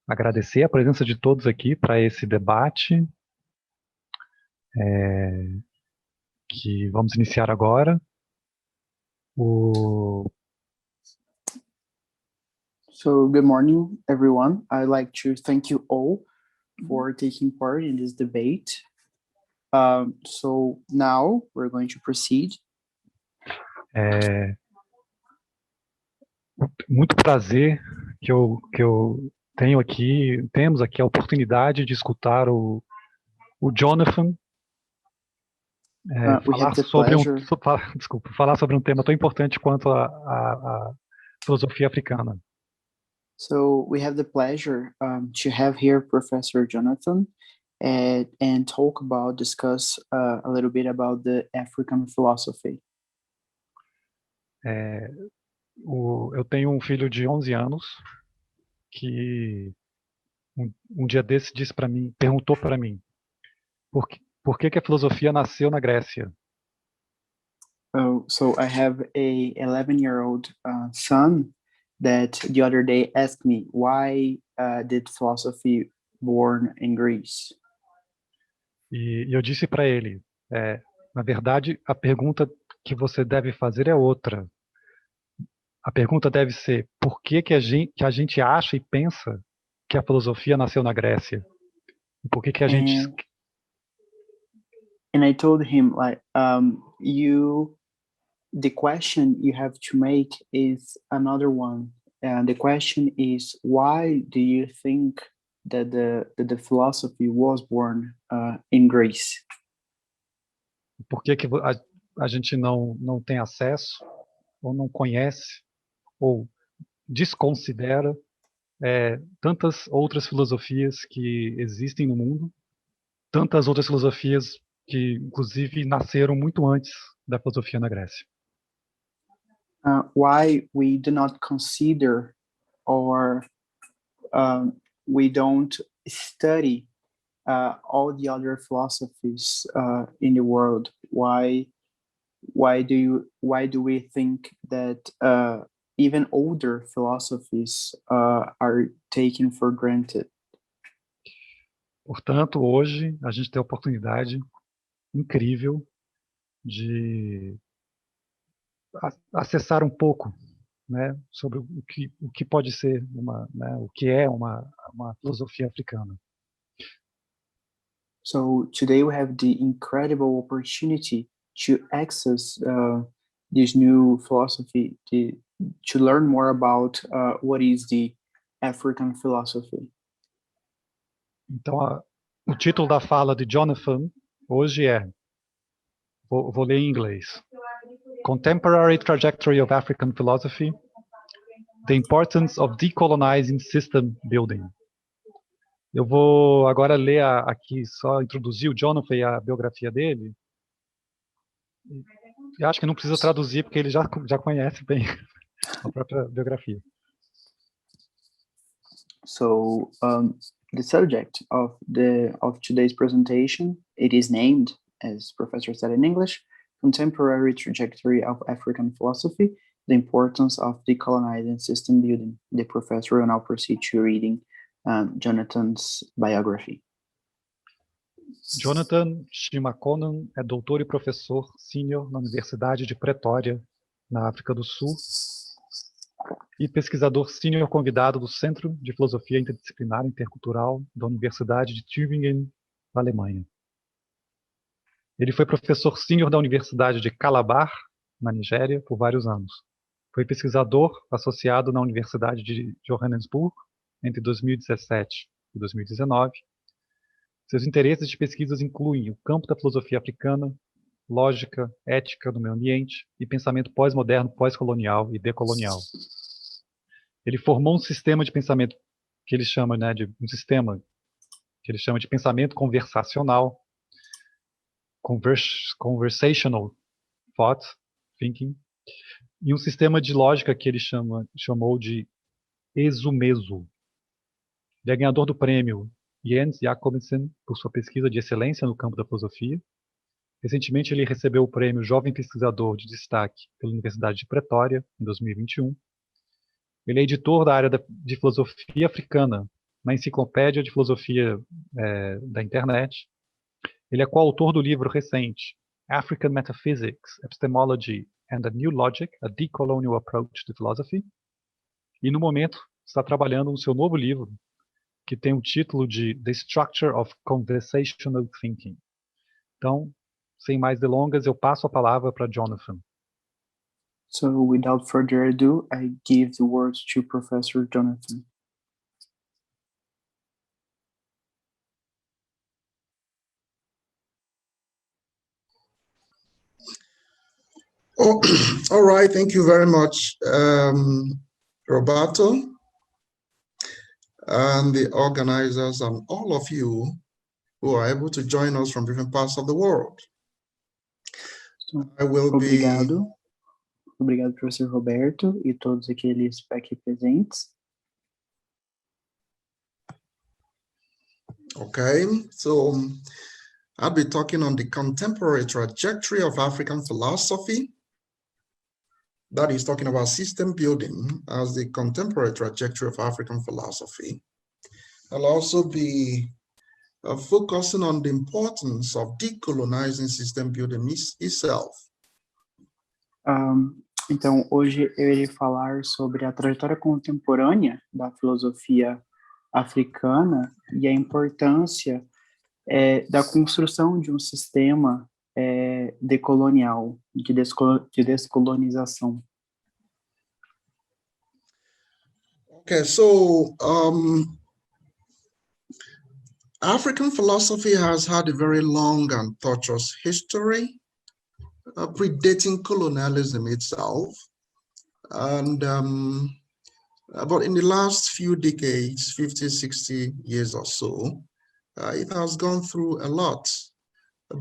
Agradecer a presença de todos aqui para esse debate que vamos iniciar agora. So, good morning, everyone. I'd like to thank you all for taking part in this debate. So now we're going to proceed. Muito prazer que eu temos aqui a oportunidade de escutar o Jonathan falar sobre um tema tão importante quanto a filosofia africana. So we have the pleasure to have here Professor Jonathan and discuss a little bit about the African philosophy. Eu tenho um filho de 11 anos que um dia desse perguntou para mim por que a filosofia nasceu na Grécia. So I have a 11-year-old son that the other day asked me why did philosophy born in Greece? E eu disse para ele, na verdade, a pergunta que você deve fazer é outra. A pergunta deve ser, por que a gente acha e pensa que a filosofia nasceu na Grécia? Por que a gente... And I told him, the question you have to make is another one. And the question is, why do you think that the philosophy was born in Greece? Por que a gente não tem acesso, ou não conhece, ou desconsidera tantas outras filosofias que existem no mundo, tantas outras filosofias que, inclusive, nasceram muito antes da filosofia na Grécia? Why we do not consider or we don't study all the other philosophies in the world? Why do we think that even older philosophies are taken for granted? Portanto, hoje a gente tem a oportunidade incrível de acessar um pouco, né, sobre o que pode ser o que é uma filosofia africana. So today we have the incredible opportunity to access this new philosophy, to learn more about what is the African philosophy. Então, o título da fala de Jonathan hoje vou ler em inglês. Contemporary Trajectory of African Philosophy, The Importance of Decolonizing System Building. Eu vou agora ler aqui, só introduzir o Jonathan e a biografia dele. Eu acho que não precisa traduzir, porque ele já conhece bem a própria biografia. So, the subject of today's presentation, it is named, as Professor said in English, Contemporary Trajectory of African Philosophy, The Importance of Decolonizing System Building. The professor will now proceed to reading Jonathan's biography. Jonathan Shimakonan é doutor e professor sênior na Universidade de Pretória, na África do Sul, e pesquisador sênior convidado do Centro de Filosofia Interdisciplinar e Intercultural da Universidade de Tübingen, na Alemanha. Ele foi professor sênior da Universidade de Calabar, na Nigéria, por vários anos. Foi pesquisador associado na Universidade de Johannesburg entre 2017 e 2019. Seus interesses de pesquisas incluem o campo da filosofia africana, lógica, ética do meio ambiente e pensamento pós-moderno, pós-colonial e decolonial. Ele formou um sistema de pensamento que ele chama, de pensamento conversacional, conversational thought, thinking, e um sistema de lógica que ele chamou de exumeso. Ele é ganhador do prêmio Jens Jacobsen por sua pesquisa de excelência no campo da filosofia. Recentemente ele recebeu o prêmio Jovem Pesquisador de Destaque pela Universidade de Pretória, em 2021. Ele é editor da área de filosofia africana, na enciclopédia de filosofia da internet. Ele é coautor do livro recente, African Metaphysics, Epistemology and a New Logic, a Decolonial Approach to Philosophy. E no momento está trabalhando no seu novo livro, que tem o título de The Structure of Conversational Thinking. Então, sem mais delongas, eu passo a palavra para Jonathan. So without further ado, I give the words to Professor Jonathan. Oh, all right, thank you very much, Roberto, and the organizers and all of you who are able to join us from different parts of the world. So, I will obrigado. Obrigado, professor Roberto, e todos aqueles aqui presentes. Okay, so I'll be talking on the contemporary trajectory of African philosophy. That is talking about system building as the contemporary trajectory of African philosophy. I'll also be focusing on the importance of decolonizing system building itself. Então, hoje eu irei falar sobre a trajetória contemporânea da filosofia africana e a importância da construção de um sistema decolonial, de descolonização. Okay, so African philosophy has had a very long and tortuous history, predating colonialism itself. And but in the last few decades, 50, 60 years or so, it has gone through a lot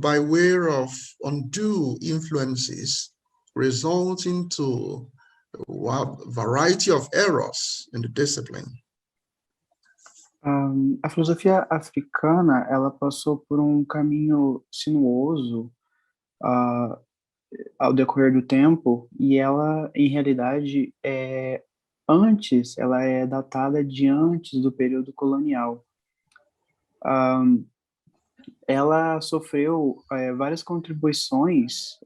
by way of undue influences, resulting to a variety of errors in the discipline. A filosofia africana, ela passou por um caminho sinuoso ao decorrer do tempo, e ela, em realidade, ela é datada de antes do período colonial. Ela sofreu várias contribuições,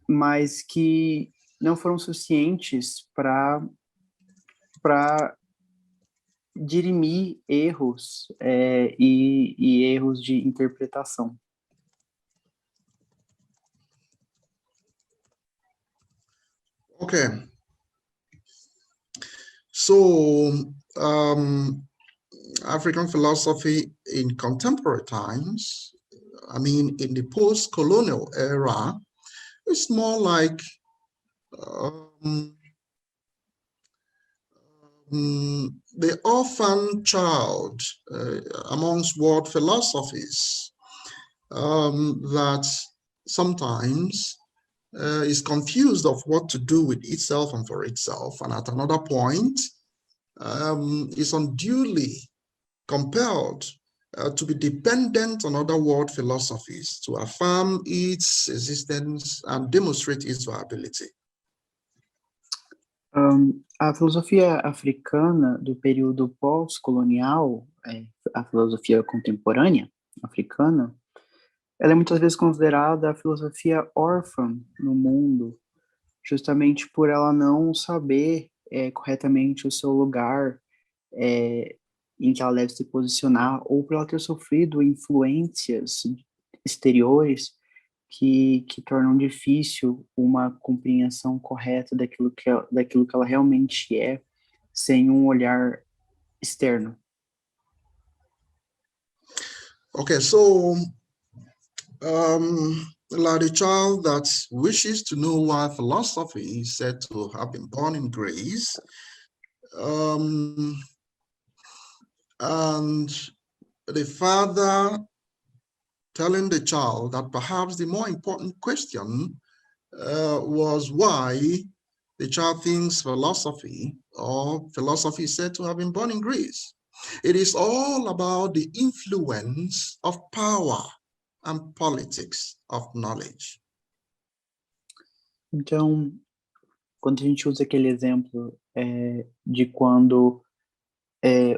mas que não foram suficientes para dirimir erros e erros de interpretação. Okay. So, African philosophy in contemporary times, I mean, in the post-colonial era, is more like the orphan child amongst world philosophies that sometimes is confused of what to do with itself and for itself, and at another point is unduly compelled to be dependent on other world philosophies to affirm its existence and demonstrate its viability. A filosofia africana do período pós-colonial, a filosofia contemporânea africana, ela é muitas vezes considerada a filosofia órfã no mundo, justamente por ela não saber corretamente o seu lugar em que ela deve se posicionar, ou por ela ter sofrido influências exteriores que tornam difícil uma compreensão correta daquilo que ela realmente é, sem um olhar externo. Okay, so like a child that wishes to know why philosophy is said to have been born in Greece, and the father telling the child that perhaps the more important question was why the child thinks philosophy is said to have been born in Greece. It is all about the influence of power and politics of knowledge. Então, quando a gente usa aquele exemplo de quando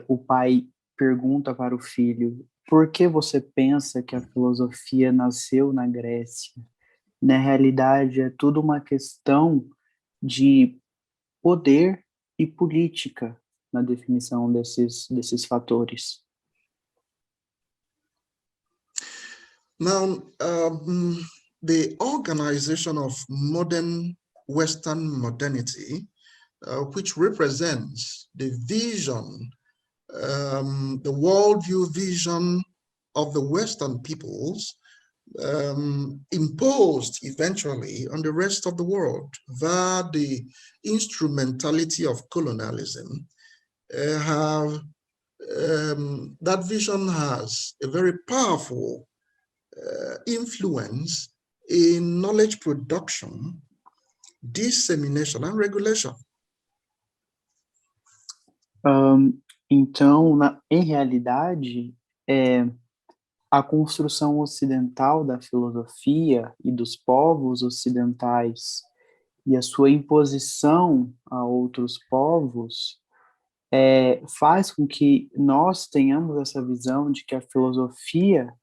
o pai pergunta para o filho: por que você pensa que a filosofia nasceu na Grécia? Na realidade, é tudo uma questão de poder e política na definição desses fatores. Now, the organization of modern Western modernity, which represents the vision, the worldview vision of the Western peoples, imposed eventually on the rest of the world via the instrumentality of colonialism, that vision has a very powerful influence in knowledge production, dissemination, and regulation. Então, em realidade, a construção ocidental da filosofia e dos povos ocidentais e a sua imposição a outros povos faz com que nós tenhamos essa visão de que a filosofia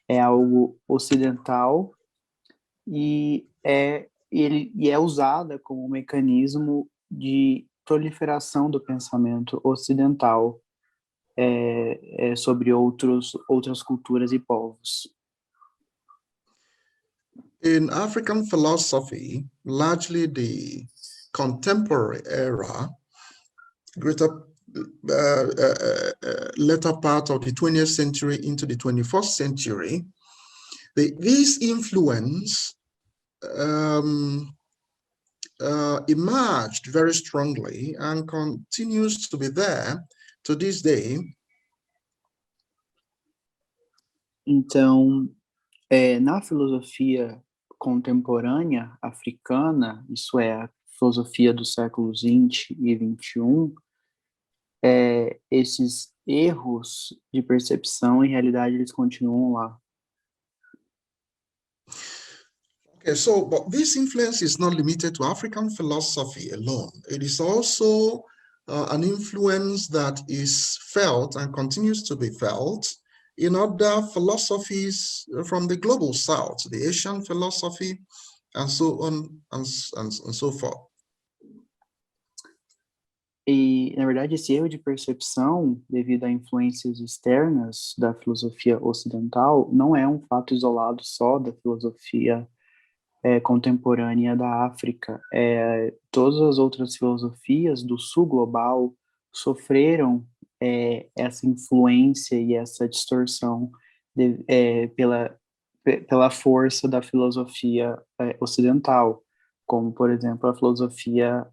é algo ocidental e é usada como um mecanismo de proliferação do pensamento ocidental sobre outras culturas e povos. In African philosophy, largely the contemporary era, later part of the 20th century into the 21st century, this influence emerged very strongly and continues to be there to this day. Então, na filosofia contemporânea africana, isso é, a filosofia dos séculos 20 e 21, esses erros de percepção, em realidade, eles continuam lá. Okay, so, but this influence is not limited to African philosophy alone. It is also an influence that is felt and continues to be felt in other philosophies from the global south, the Asian philosophy, and so on and so forth. E, na verdade, esse erro de percepção, devido a influências externas da filosofia ocidental, não é um fato isolado só da filosofia contemporânea da África. Todas as outras filosofias do sul global sofreram essa influência e essa distorção pela força da filosofia ocidental, como, por exemplo, a filosofia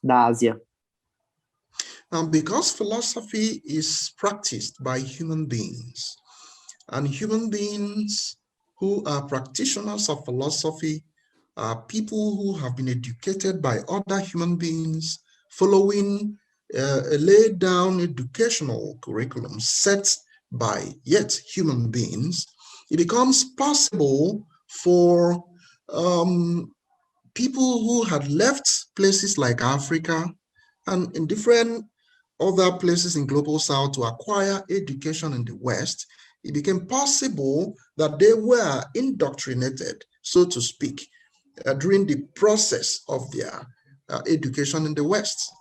da Ásia. Because philosophy is practiced by human beings, and human beings who are practitioners of philosophy are people who have been educated by other human beings following a laid down educational curriculum set by yet human beings. It becomes possible for people who had left places like Africa and in different other places in global south to acquire education in the West. It became possible that they were indoctrinated, so to speak, during the process of their education in the West.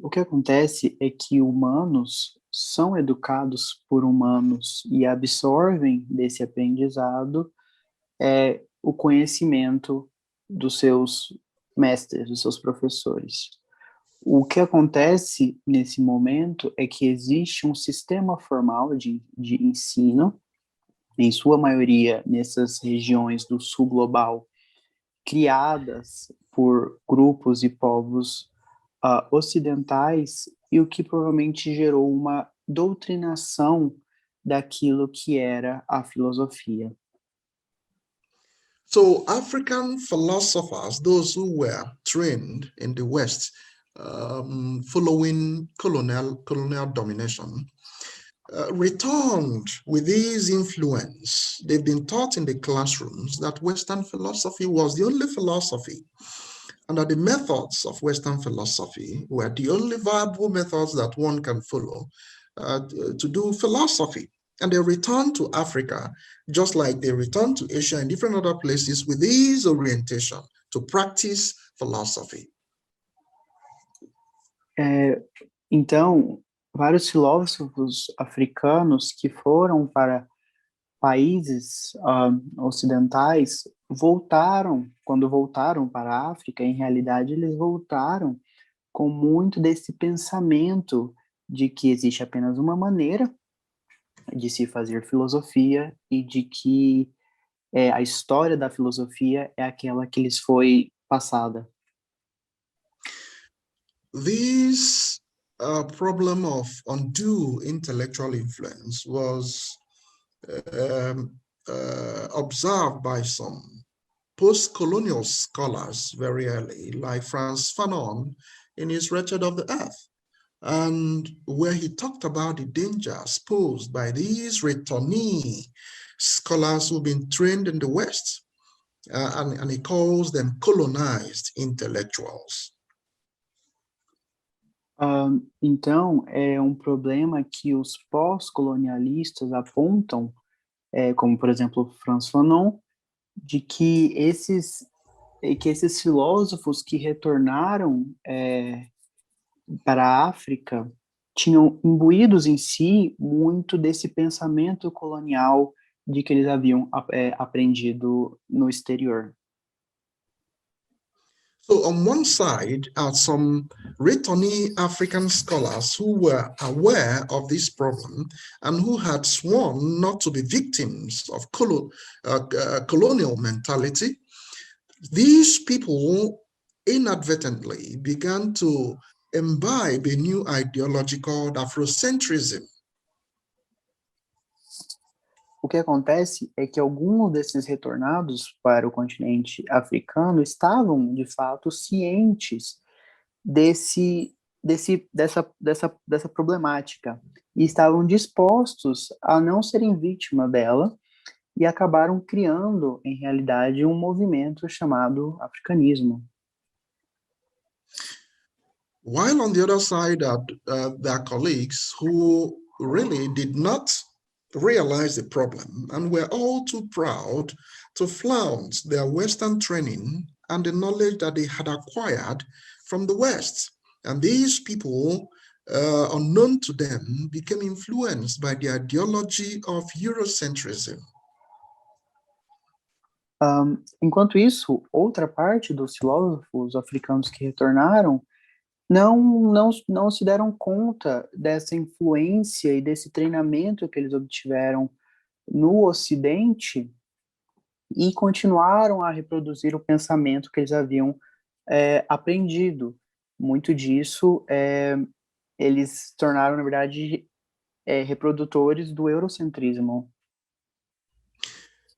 O que acontece é que humanos são educados por humanos e absorvem desse aprendizado o conhecimento dos seus mestres, dos seus professores. O que acontece nesse momento é que existe um sistema formal de ensino, em sua maioria nessas regiões do sul global, criadas por grupos e povos ocidentais, e o que provavelmente gerou uma doutrinação daquilo que era a filosofia. So African philosophers, those who were trained in the West, following colonial domination, returned with this influence. They've been taught in the classrooms that Western philosophy was the only philosophy, and that the methods of Western philosophy were the only viable methods that one can follow to do philosophy. And they returned to Africa, just like they returned to Asia and different other places with this orientation to practice philosophy. Então, vários filósofos africanos que foram para países ocidentais quando voltaram para a África, em realidade eles voltaram com muito desse pensamento de que existe apenas uma maneira de se fazer filosofia e de que a história da filosofia é aquela que lhes foi passada. This problem of undue intellectual influence was observed by some post-colonial scholars very early, like Frantz Fanon in his Wretched of the Earth, and where he talked about the dangers posed by these returnee scholars who've been trained in the West, and he calls them colonized intellectuals. Então, é um problema que os pós-colonialistas apontam, como, por exemplo, Frantz Fanon, de que esses filósofos que retornaram para a África tinham imbuídos em si muito desse pensamento colonial de que eles haviam aprendido no exterior. So on one side are some returnee African scholars who were aware of this problem and who had sworn not to be victims of colonial mentality. These people inadvertently began to imbibe a new ideology called Afrocentrism. O que acontece é que alguns desses retornados para o continente africano estavam, de fato, cientes dessa problemática e estavam dispostos a não serem vítima dela e acabaram criando, em realidade, um movimento chamado africanismo. While on the other side are their colleagues who really did not realize the problem and were all too proud to flaunt their Western training and the knowledge that they had acquired from the West. And these people, unknown to them, became influenced by the ideology of Eurocentrism. Enquanto isso, outra parte dos filósofos africanos que retornaram não se deram conta dessa influência e desse treinamento que eles obtiveram no Ocidente e continuaram a reproduzir o pensamento que eles haviam aprendido. Muito disso, eles se tornaram, na verdade, reprodutores do eurocentrismo.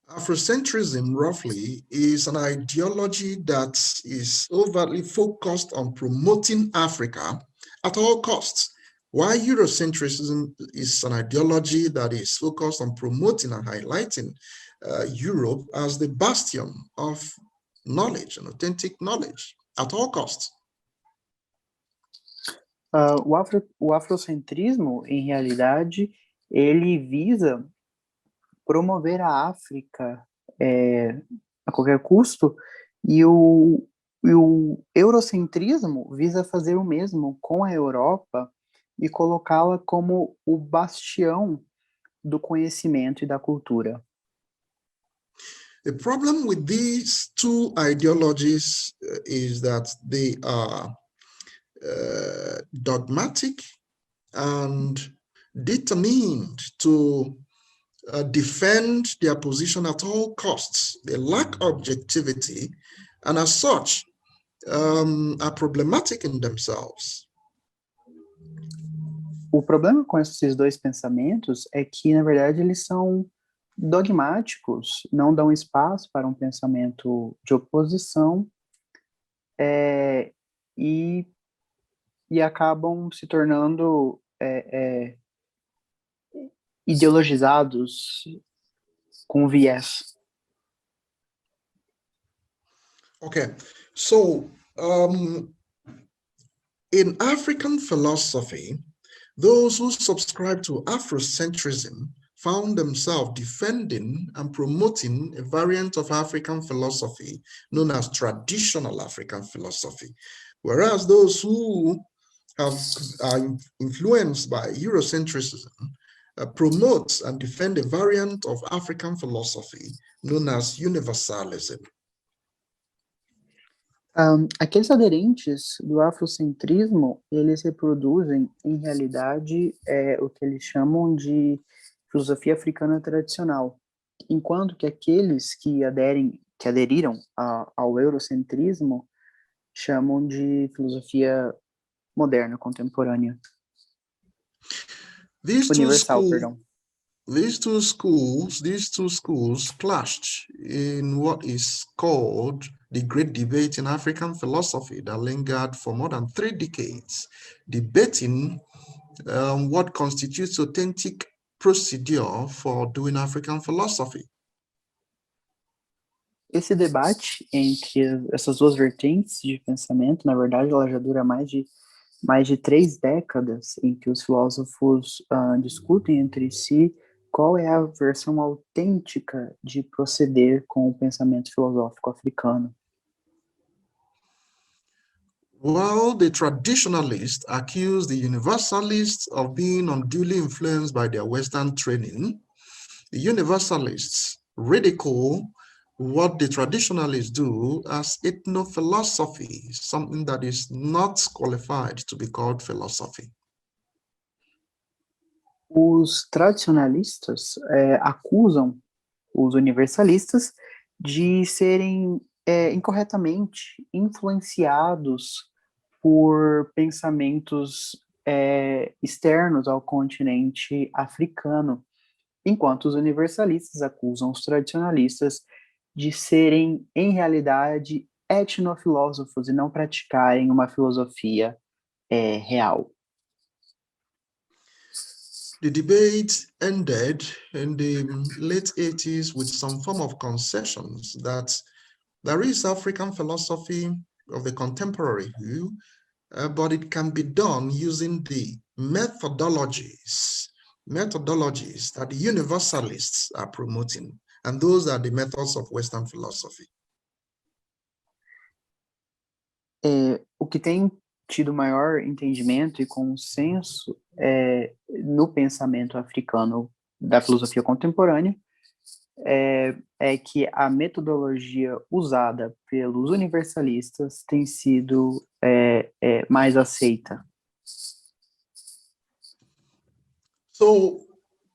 Afrocentrism, roughly, is an ideology that is overtly focused on promoting Africa at all costs, while Eurocentrism is an ideology that is focused on promoting and highlighting Europe as the bastion of knowledge and authentic knowledge at all costs. O afrocentrismo, em realidade, ele visa promover a África a qualquer custo, e o eurocentrismo visa fazer o mesmo com a Europa e colocá-la como o bastião do conhecimento e da cultura. The problem with these two ideologies is that they are dogmatic and determined to defend their position at all costs. They lack objectivity and as such are problematic in themselves. O problema com esses dois pensamentos é que, na verdade, eles são dogmáticos, não dão espaço para um pensamento de oposição e acabam se tornando ideologizados com viés. Okay, so in African philosophy, those who subscribe to Afrocentrism found themselves defending and promoting a variant of African philosophy known as traditional African philosophy, whereas those who are influenced by Eurocentrism promote and defend a variant of African philosophy known as universalism. Aqueles aderentes do afrocentrismo, eles reproduzem, em realidade, o que eles chamam de filosofia africana tradicional, enquanto que aqueles que aderiram ao eurocentrismo chamam de filosofia moderna, contemporânea. Universal, perdão. These two schools clashed in what is called the Great Debate in African Philosophy that lingered for more than 3 decades, debating what constitutes authentic procedure for doing African philosophy. Esse debate entre essas duas vertentes de pensamento, na verdade, ela já dura mais de 3 décadas, em que os filósofos discutem entre si qual é a versão autêntica de proceder com o pensamento filosófico africano. While the traditionalists accuse the universalists of being unduly influenced by their Western training, the universalists ridicule what the traditionalists do as ethnophilosophy, something that is not qualified to be called philosophy. Os tradicionalistas acusam os universalistas de serem incorretamente influenciados por pensamentos externos ao continente africano, enquanto os universalistas acusam os tradicionalistas de serem, em realidade, etnofilósofos e não praticarem uma filosofia real. The debate ended in the late 80s with some form of concessions that there is African philosophy of the contemporary view, but it can be done using the methodologies that the universalists are promoting, and those are the methods of Western philosophy. O que tem tido maior entendimento e consenso no pensamento africano da filosofia contemporânea é que a metodologia usada pelos universalistas tem sido mais aceita. So,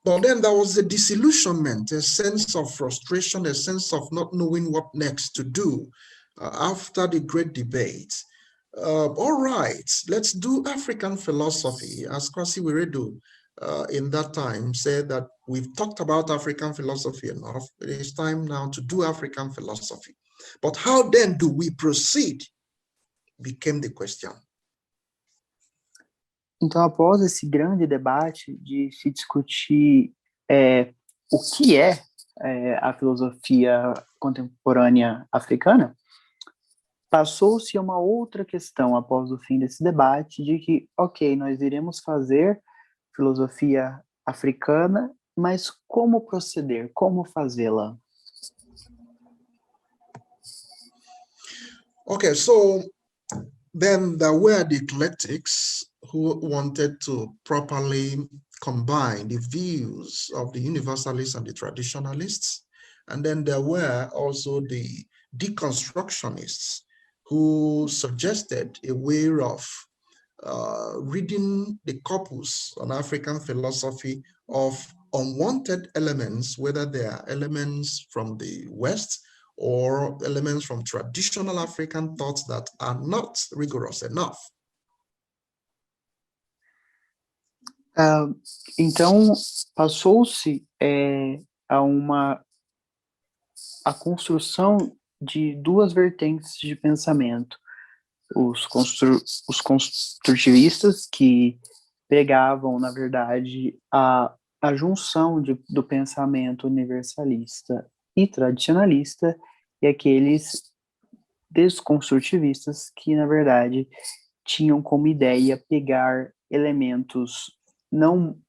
but then there was a disillusionment, a sense of frustration, a sense of not knowing what next to do after the great debate. All right, let's do African philosophy, as Kwasi Wiredu in that time said that we've talked about African philosophy enough. It is time now to do African philosophy. But how then do we proceed? Became the question. Então, após esse grande debate de se discutir o que é a filosofia contemporânea africana, passou-se a uma outra questão após o fim desse debate de que, ok, nós iremos fazer filosofia africana, mas como proceder, como fazê-la? Okay, so then there were the eclectics who wanted to properly combine the views of the universalists and the traditionalists. And then there were also the deconstructionists who suggested a way of reading the corpus on African philosophy of unwanted elements, whether they are elements from the West or elements from traditional African thoughts that are not rigorous enough. Então, passou-se a construção de duas vertentes de pensamento. Os construtivistas, que pregavam, na verdade, a a junção do pensamento universalista e tradicionalista e aqueles desconstrutivistas que, na verdade, tinham como ideia pegar elementos não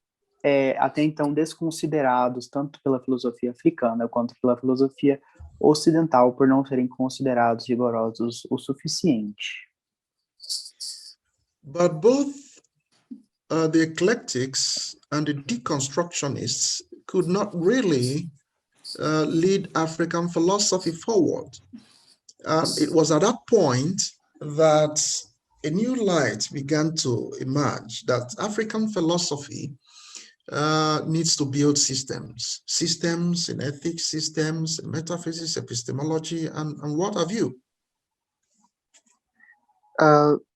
até então desconsiderados tanto pela filosofia africana quanto pela filosofia ocidental por não serem considerados rigorosos o suficiente. But both the eclectics and the deconstructionists could not really lead African philosophy forward. It was at that point that a new light began to emerge, that African philosophy needs to build systems in ethics, systems in metaphysics, epistemology, and what have you.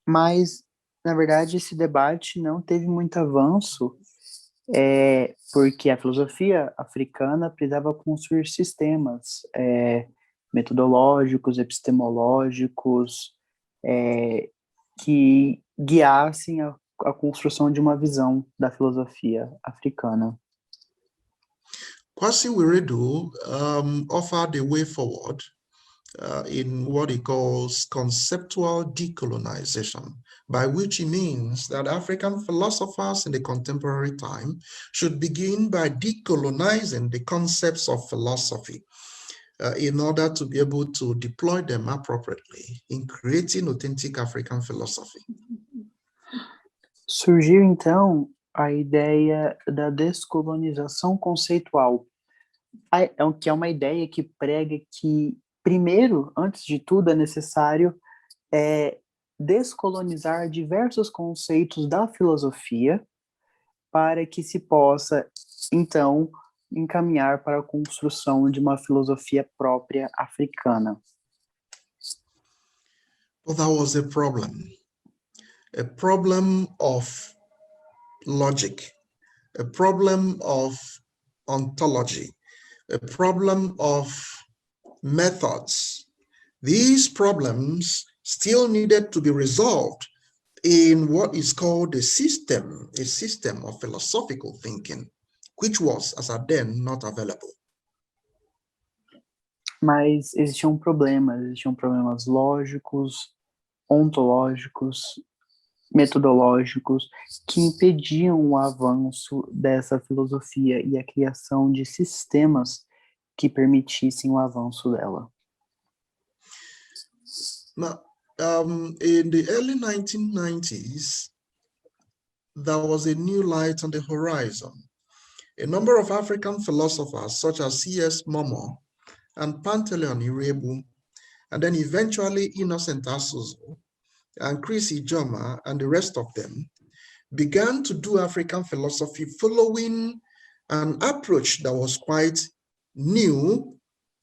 Mas, na verdade, esse debate não teve muito avanço, porque a filosofia africana precisava construir sistemas metodológicos, epistemológicos, que guiassem a construção de uma visão da filosofia africana. Kwasi Wiredu offered a way forward in what he calls conceptual decolonization, by which he means that African philosophers in the contemporary time should begin by decolonizing the concepts of philosophy in order to be able to deploy them appropriately in creating authentic African philosophy. Surgiu, então, a ideia da descolonização conceitual, que é uma ideia que prega que, primeiro, antes de tudo, é necessário descolonizar diversos conceitos da filosofia para que se possa, então, encaminhar para a construção de uma filosofia própria africana. But that was a problem of logic, a problem of ontology, a problem of methods. These problems still needed to be resolved in what is called a system of philosophical thinking, which was, as at then, not available. Mas existiam problemas lógicos, ontológicos, metodológicos que impediam o avanço dessa filosofia e a criação de sistemas que permitissem o avanço dela. Now, in the early 1990s, there was a new light on the horizon. A number of African philosophers, such as C.S. Momo and Pantaleon Irebu, and then eventually Innocent Asuzu, and Chris Ijoma and the rest of them, began to do African philosophy following an approach that was quite new,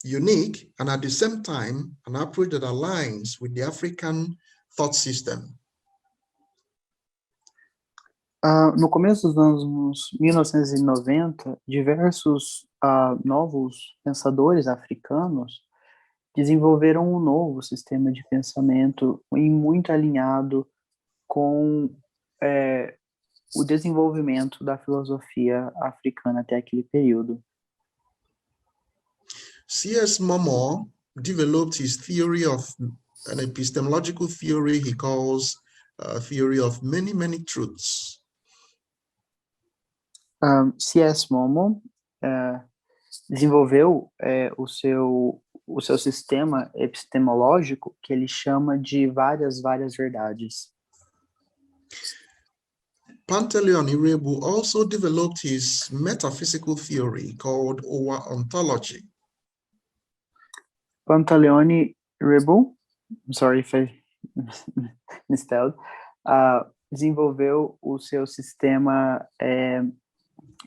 unique, and at the same time, an approach that aligns with the African thought system. No começo dos anos 1990, diversos novos pensadores africanos desenvolveram um novo sistema de pensamento e muito alinhado com o desenvolvimento da filosofia africana até aquele período. C.S. Momo developed his theory of an epistemological theory he calls theory of many, many truths. C.S. Momo desenvolveu o seu sistema epistemológico que ele chama de várias verdades. Pantaleon Irebu also developed his metaphysical theory called Owa ontology. Pantaleone Irebu, I'm sorry if I misspelled, desenvolveu o seu sistema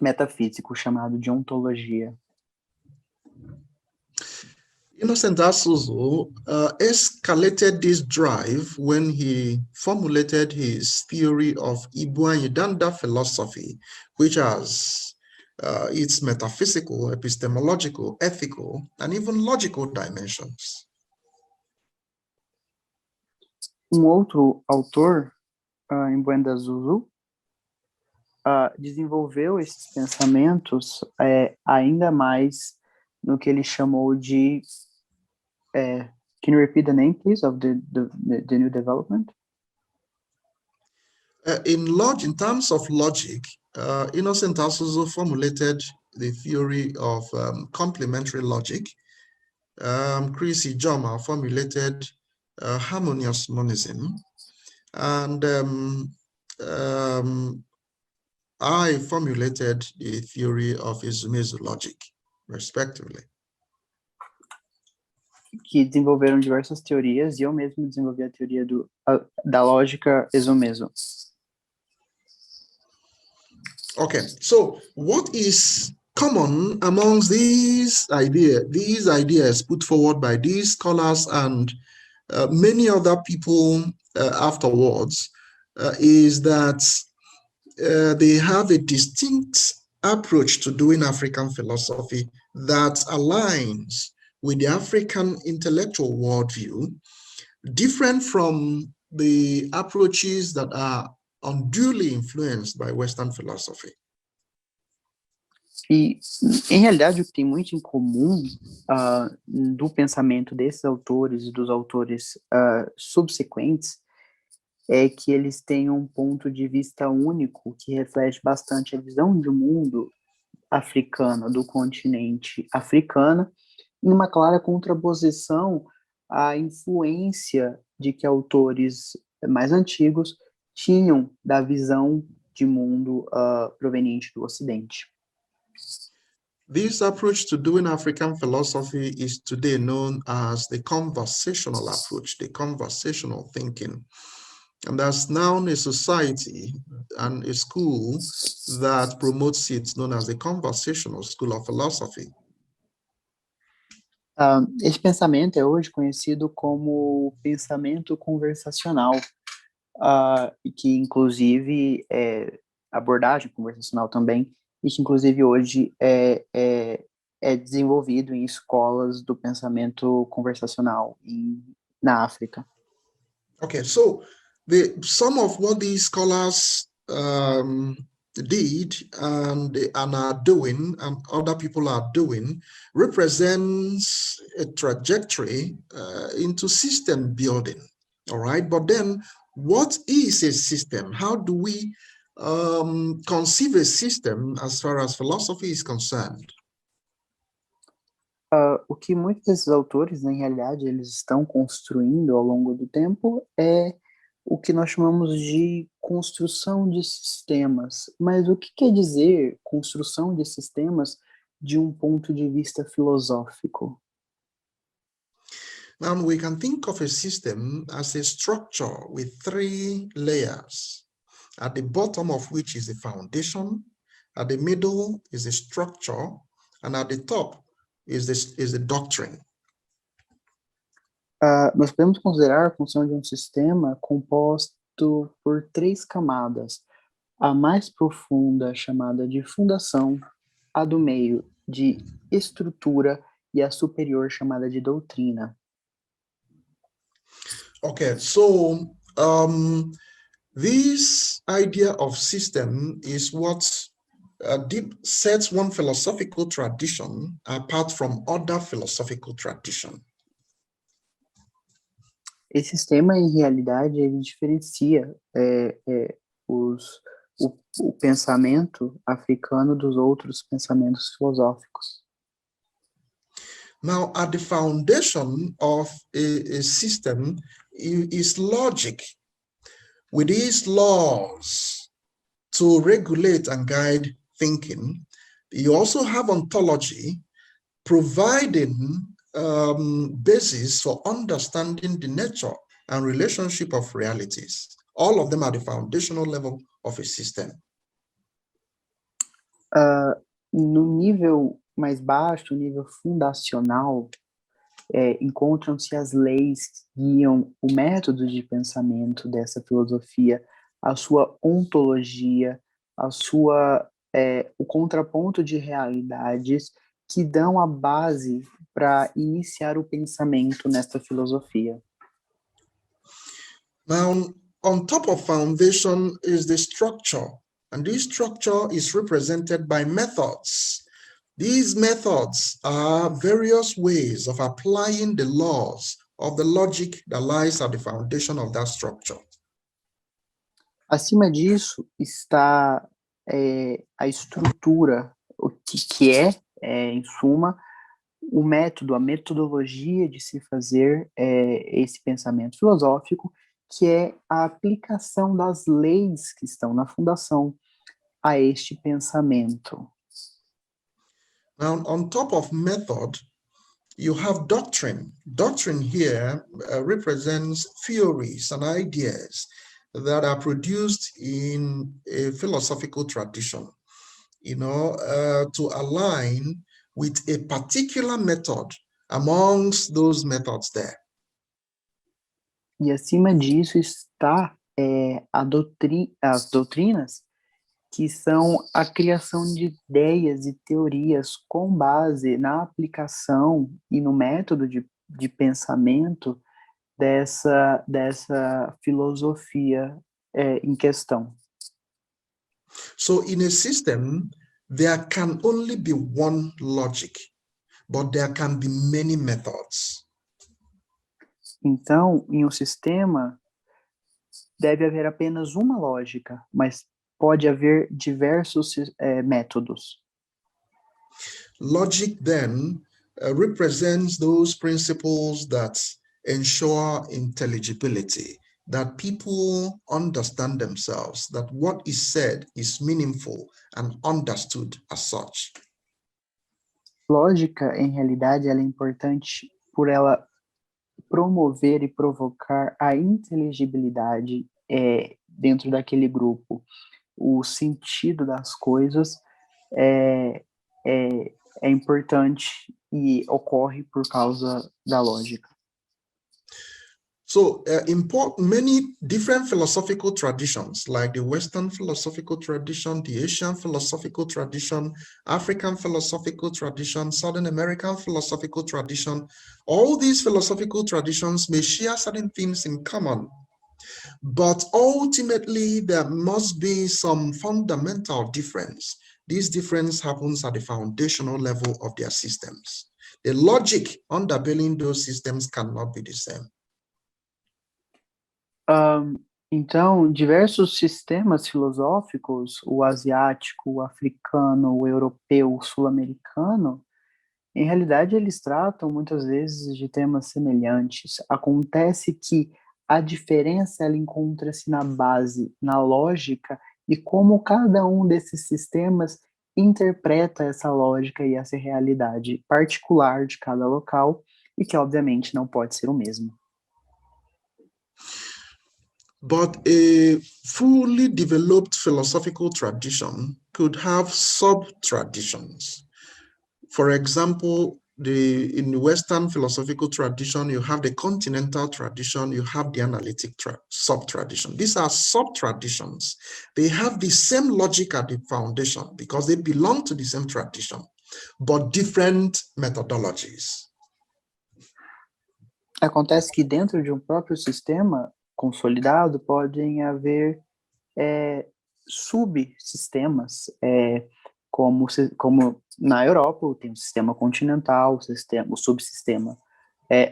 metafísico chamado de ontologia. Innocent Asuzu escalated this drive when he formulated his theory of Ibuanyidanda philosophy, which has its metaphysical, epistemological, ethical, and even logical dimensions. Outro autor, Mbuenda Zuzu, desenvolveu esses pensamentos ainda mais no que ele chamou de... can you repeat the name, please, of the new development? In terms of logic, Innocent also formulated the theory of complementary logic. Chris Ijoma formulated harmonious monism, and I formulated the theory of Ezumezu logic, respectively. Que desenvolveram diversas teorias, e eu mesmo desenvolvi a teoria da lógica Ezumezu. Okay, so what is common amongst these ideas put forward by these scholars and many other people afterwards is that they have a distinct approach to doing African philosophy that aligns with the African intellectual worldview, different from the approaches that are unduly influenced by Western philosophy. E, em realidade, o que tem muito em comum do pensamento desses autores e dos autores subsequentes é que eles têm um ponto de vista único que reflete bastante a visão de mundo africana, do continente africano, em uma clara contraposição à influência de que autores mais antigos tinham da visão de mundo proveniente do Ocidente. This approach to doing African philosophy is today known as the conversational approach, the conversational thinking. And there's now a society and a school that promotes it, known as the Conversational School of Philosophy. Esse pensamento é hoje conhecido como pensamento conversacional, que inclusive é abordagem conversacional também, e que inclusive hoje é desenvolvido em escolas do pensamento conversacional na África. Okay, so some of what these scholars did and are doing, and other people are doing, represents a trajectory into system building. All right, but then what is a system? How do we conceive a system as far as philosophy is concerned? O que muitos desses autores, na realidade, eles estão construindo ao longo do tempo é o que nós chamamos de construção de sistemas. Mas o que quer dizer construção de sistemas de um ponto de vista filosófico? Now we can think of a system as a structure with 3 layers, at the bottom of which is the foundation, at the middle is a structure, and at the top is the doctrine. Nós podemos considerar a função de um sistema composto por 3 camadas. A mais profunda, chamada de fundação, a do meio, de estrutura, e a superior, chamada de doutrina. Okay, so this idea of system is what sets one philosophical tradition apart from other philosophical tradition. Esse sistema, em realidade, ele diferencia o pensamento africano dos outros pensamentos filosóficos. Now, at the foundation of a system is logic, with these laws to regulate and guide thinking. You also have ontology, providing basis for understanding the nature and relationship of realities. All of them are the foundational level of a system. No nível mais baixo, nível fundacional, encontram-se as leis que guiam o método de pensamento dessa filosofia, a sua ontologia, o contraponto de realidades que dão a base para iniciar o pensamento nesta filosofia. Now, on top of foundation is the structure And this structure is represented by methods. These methods are various ways of applying the laws of the logic that lies at the foundation of that structure. Acima disso está a estrutura, o que é, em suma, o método, a metodologia de se fazer esse pensamento filosófico, que é a aplicação das leis que estão na fundação a este pensamento. Now, on top of method, you have doctrine. Doctrine here represents theories and ideas that are produced in a philosophical tradition, to align with a particular method amongst those methods there. E acima disso está as doutrinas, que são a criação de ideias e teorias com base na aplicação e no método de pensamento dessa filosofia em questão. So in a system, there can only be one logic, but there can be many methods. Então, em um sistema, deve haver apenas uma lógica, mas pode haver diversos métodos. Logic then represents those principles that ensure intelligibility, that people understand themselves, that what is said is meaningful and understood as such. Lógica, em realidade, ela é importante por ela promover e provocar a inteligibilidade dentro daquele grupo. O sentido das coisas é importante e ocorre por causa da lógica. So many different philosophical traditions, like the Western philosophical tradition, the Asian philosophical tradition, African philosophical tradition, Southern American philosophical tradition, all these philosophical traditions may share certain things in common. But ultimately, there must be some fundamental difference. This difference happens at the foundational level of their systems. The logic underpinning those systems cannot be the same. Então, diversos sistemas filosóficos, o asiático, o africano, o europeu, o sul-americano, em realidade eles tratam muitas vezes de temas semelhantes. Acontece que a diferença ela encontra-se na base, na lógica, e como cada um desses sistemas interpreta essa lógica e essa realidade particular de cada local, e que obviamente não pode ser o mesmo. But a fully developed philosophical tradition could have sub-traditions. For example, in the Western philosophical tradition, you have the continental tradition, you have the analytic sub-tradition. These are sub-traditions. They have the same logic at the foundation because they belong to the same tradition, but different methodologies. Acontece que dentro de um próprio sistema consolidado podem haver subsistemas, como na Europa tem o sistema continental, o subsistema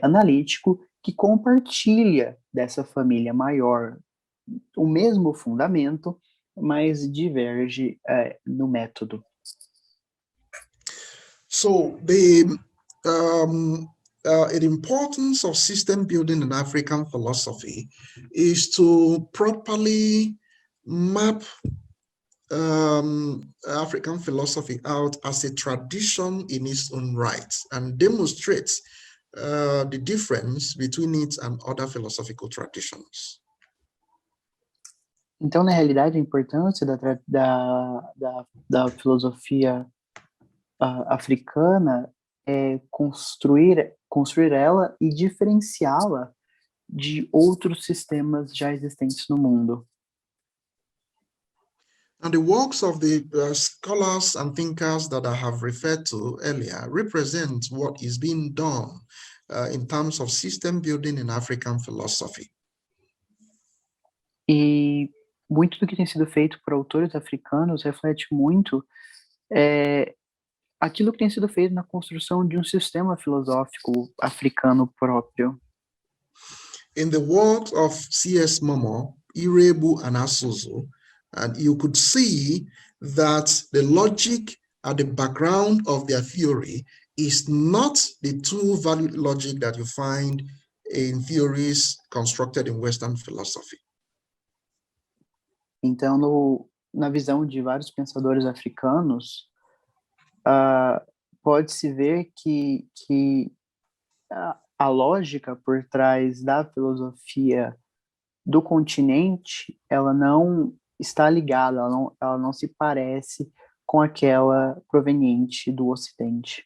analítico, que compartilha dessa família maior o mesmo fundamento, mas diverge no método. So the importance of system building in African philosophy is to properly map African philosophy out as a tradition in its own right and demonstrate the difference between it and other philosophical traditions. Então, na realidade, a importância da filosofia africana é construir ela e diferenciá-la de outros sistemas já existentes no mundo. And the works of the scholars and thinkers that I have referred to earlier represent what is being done in terms of system building in African philosophy. E muito do que tem sido feito por autores africanos reflete muito aquilo que tem sido feito na construção de um sistema filosófico africano próprio. In the words of C.S. Momo, Irebu, and Asuzu, and you could see that the logic at the background of their theory is not the two-valued logic that you find in theories constructed in Western philosophy. Então, na visão de vários pensadores africanos, pode-se ver que a lógica por trás da filosofia do continente, ela não está ligada, ela não se parece com aquela proveniente do Ocidente.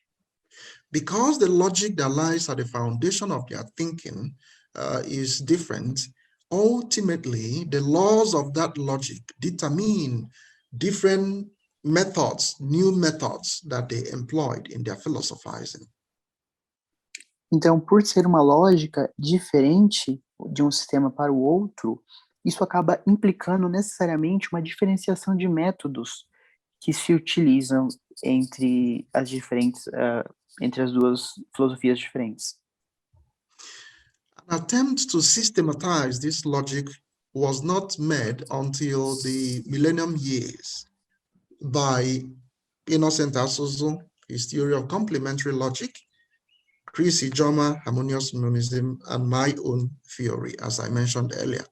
Because the logic that lies at the foundation of their thinking is different, ultimately, the laws of that logic determine different methods, new methods that they employed in their philosophizing. Então, por ser uma lógica diferente de um sistema para o outro, isso acaba implicando necessariamente uma diferenciação de métodos que se utilizam entre as duas filosofias diferentes. An attempt to systematize this logic was not made until the millennium years by Innocent Asuzu, his theory of complementary logic, Chris Ijoma, harmonious monism, and my own theory, as I mentioned earlier.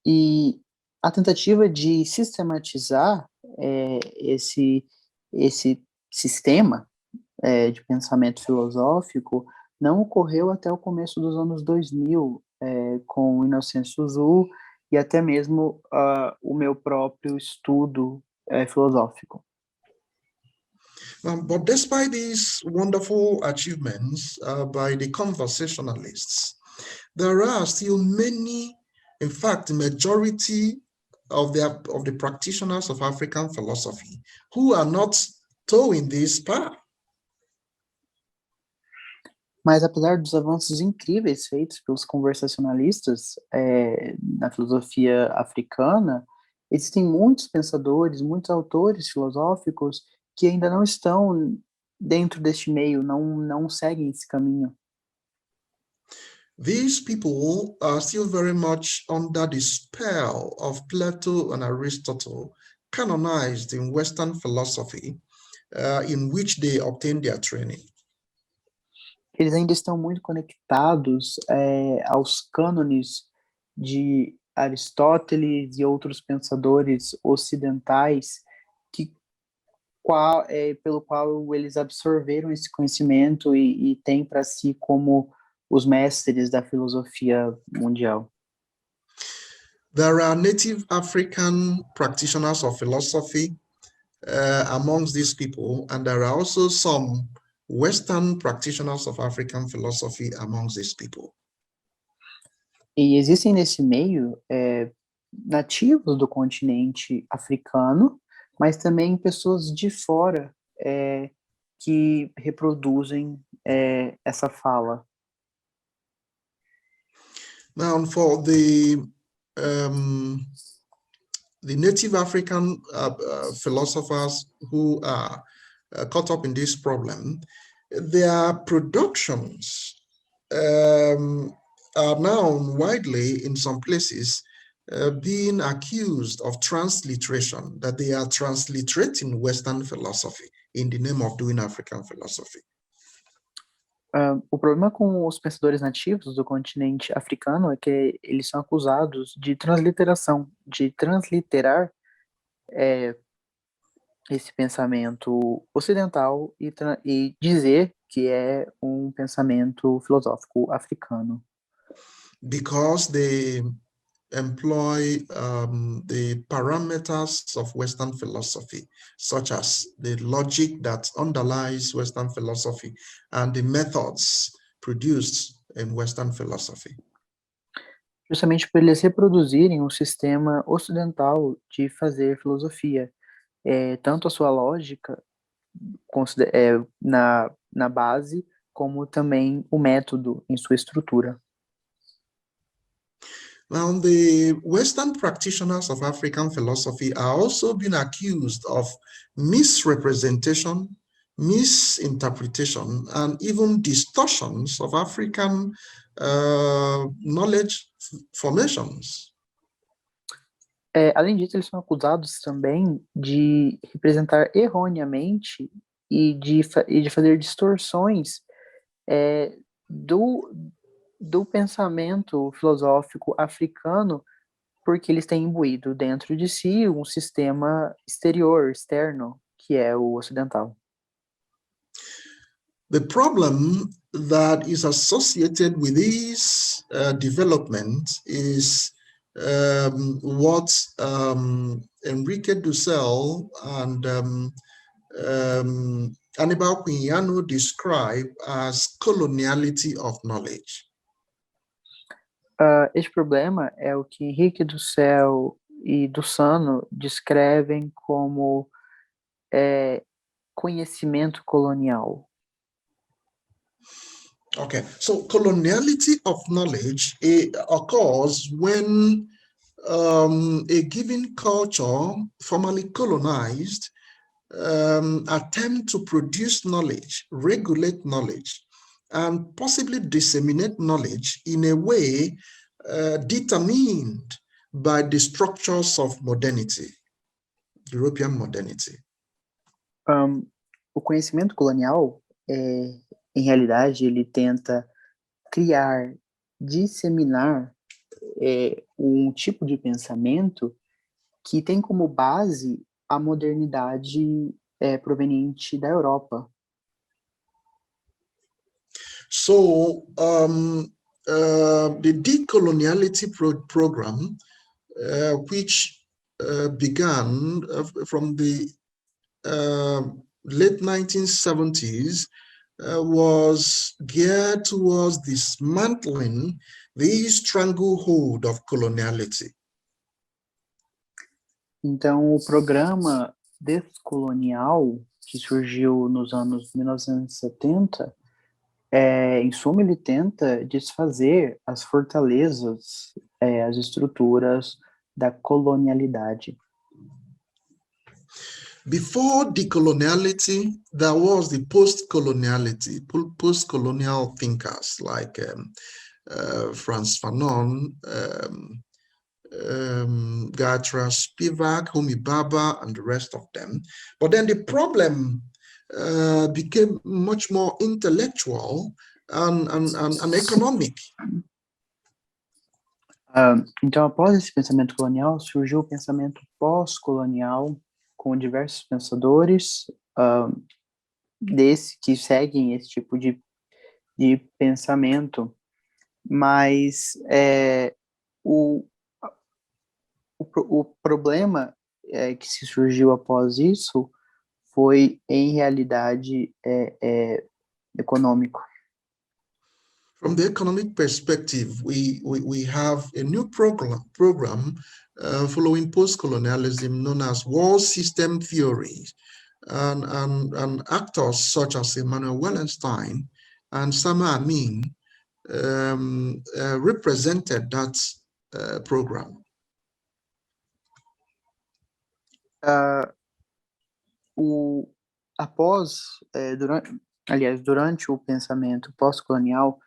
E a tentativa de sistematizar esse sistema de pensamento filosófico não ocorreu até o começo dos anos 2000, com o Inocêncio Suzu e até mesmo o meu próprio estudo filosófico. But despite these wonderful achievements by the conversationalists, there are still many, in fact, the majority of the practitioners of African philosophy who are not towing this path. Mas apesar dos avanços incríveis feitos pelos conversacionalistas na filosofia africana, existem muitos pensadores, muitos autores filosóficos que ainda não estão dentro deste meio, não seguem esse caminho. These people are still very much under the spell of Plato and Aristotle, canonized in Western philosophy, in which they obtained their training. Eles ainda estão muito conectados aos cânones de Aristóteles e outros pensadores ocidentais pelo qual eles absorveram esse conhecimento e têm para si como os mestres da filosofia mundial. There are native African practitioners of philosophy amongst these people, and there are also some Western practitioners of African philosophy amongst these people. E existem nesse meio nativos do continente africano, mas também pessoas de fora que reproduzem essa fala. Now, for the native African philosophers who are caught up in this problem, their productions are now widely, in some places, being accused of transliteration, that they are transliterating Western philosophy in the name of doing African philosophy. O problema com os pensadores nativos do continente africano é que eles são acusados de transliteração, de transliterar esse pensamento ocidental e dizer que é um pensamento filosófico africano. Because they employ the parameters of Western philosophy, such as the logic that underlies Western philosophy and the methods produced in Western philosophy. Justamente por eles reproduzirem um sistema ocidental de fazer filosofia, tanto a sua lógica na base, como também o método em sua estrutura. Now, the Western practitioners of African philosophy are also being accused of misrepresentation, misinterpretation, and even distortions of African knowledge formations. Além disso, eles são acusados também de representar erroneamente e de fazer distorções do pensamento filosófico africano, porque eles têm imbuído dentro de si um sistema externo, que é o ocidental. The problem that is associated with this development is what Enrique Dussel and Aníbal Quijano describe as coloniality of knowledge. Este problema é o que Henrique Dussel e Dussano descrevem como conhecimento colonial. Okay, so coloniality of knowledge occurs when a given culture, formerly colonized, attempt to produce knowledge, regulate knowledge, and possibly disseminate knowledge in a way determined by the structures of modernity, European modernity. O conhecimento colonial, em realidade, ele tenta criar, disseminar um tipo de pensamento que tem como base a modernidade proveniente da Europa. So the decoloniality program, which began from the late 1970s, was geared towards dismantling the stranglehold of coloniality. Então, o programa descolonial, que surgiu nos anos 1970, em suma, ele tenta desfazer as fortalezas, as estruturas da colonialidade. Before decoloniality, there was the post-colonial thinkers like Frantz Fanon, Gertrude Spivak, Homi Bhabha, and the rest of them. But then the problem became much more intellectual and economic. Então, após esse pensamento colonial, surgiu o pensamento pós-colonial, com diversos pensadores que seguem esse tipo de pensamento, mas o problema que se surgiu após isso foi, em realidade, econômico. From the economic perspective, we have a new program following post-colonialism known as world system theory, and actors such as Emanuel Wallenstein and Sama Amin represented that program. Durante o pensamento pós-colonial,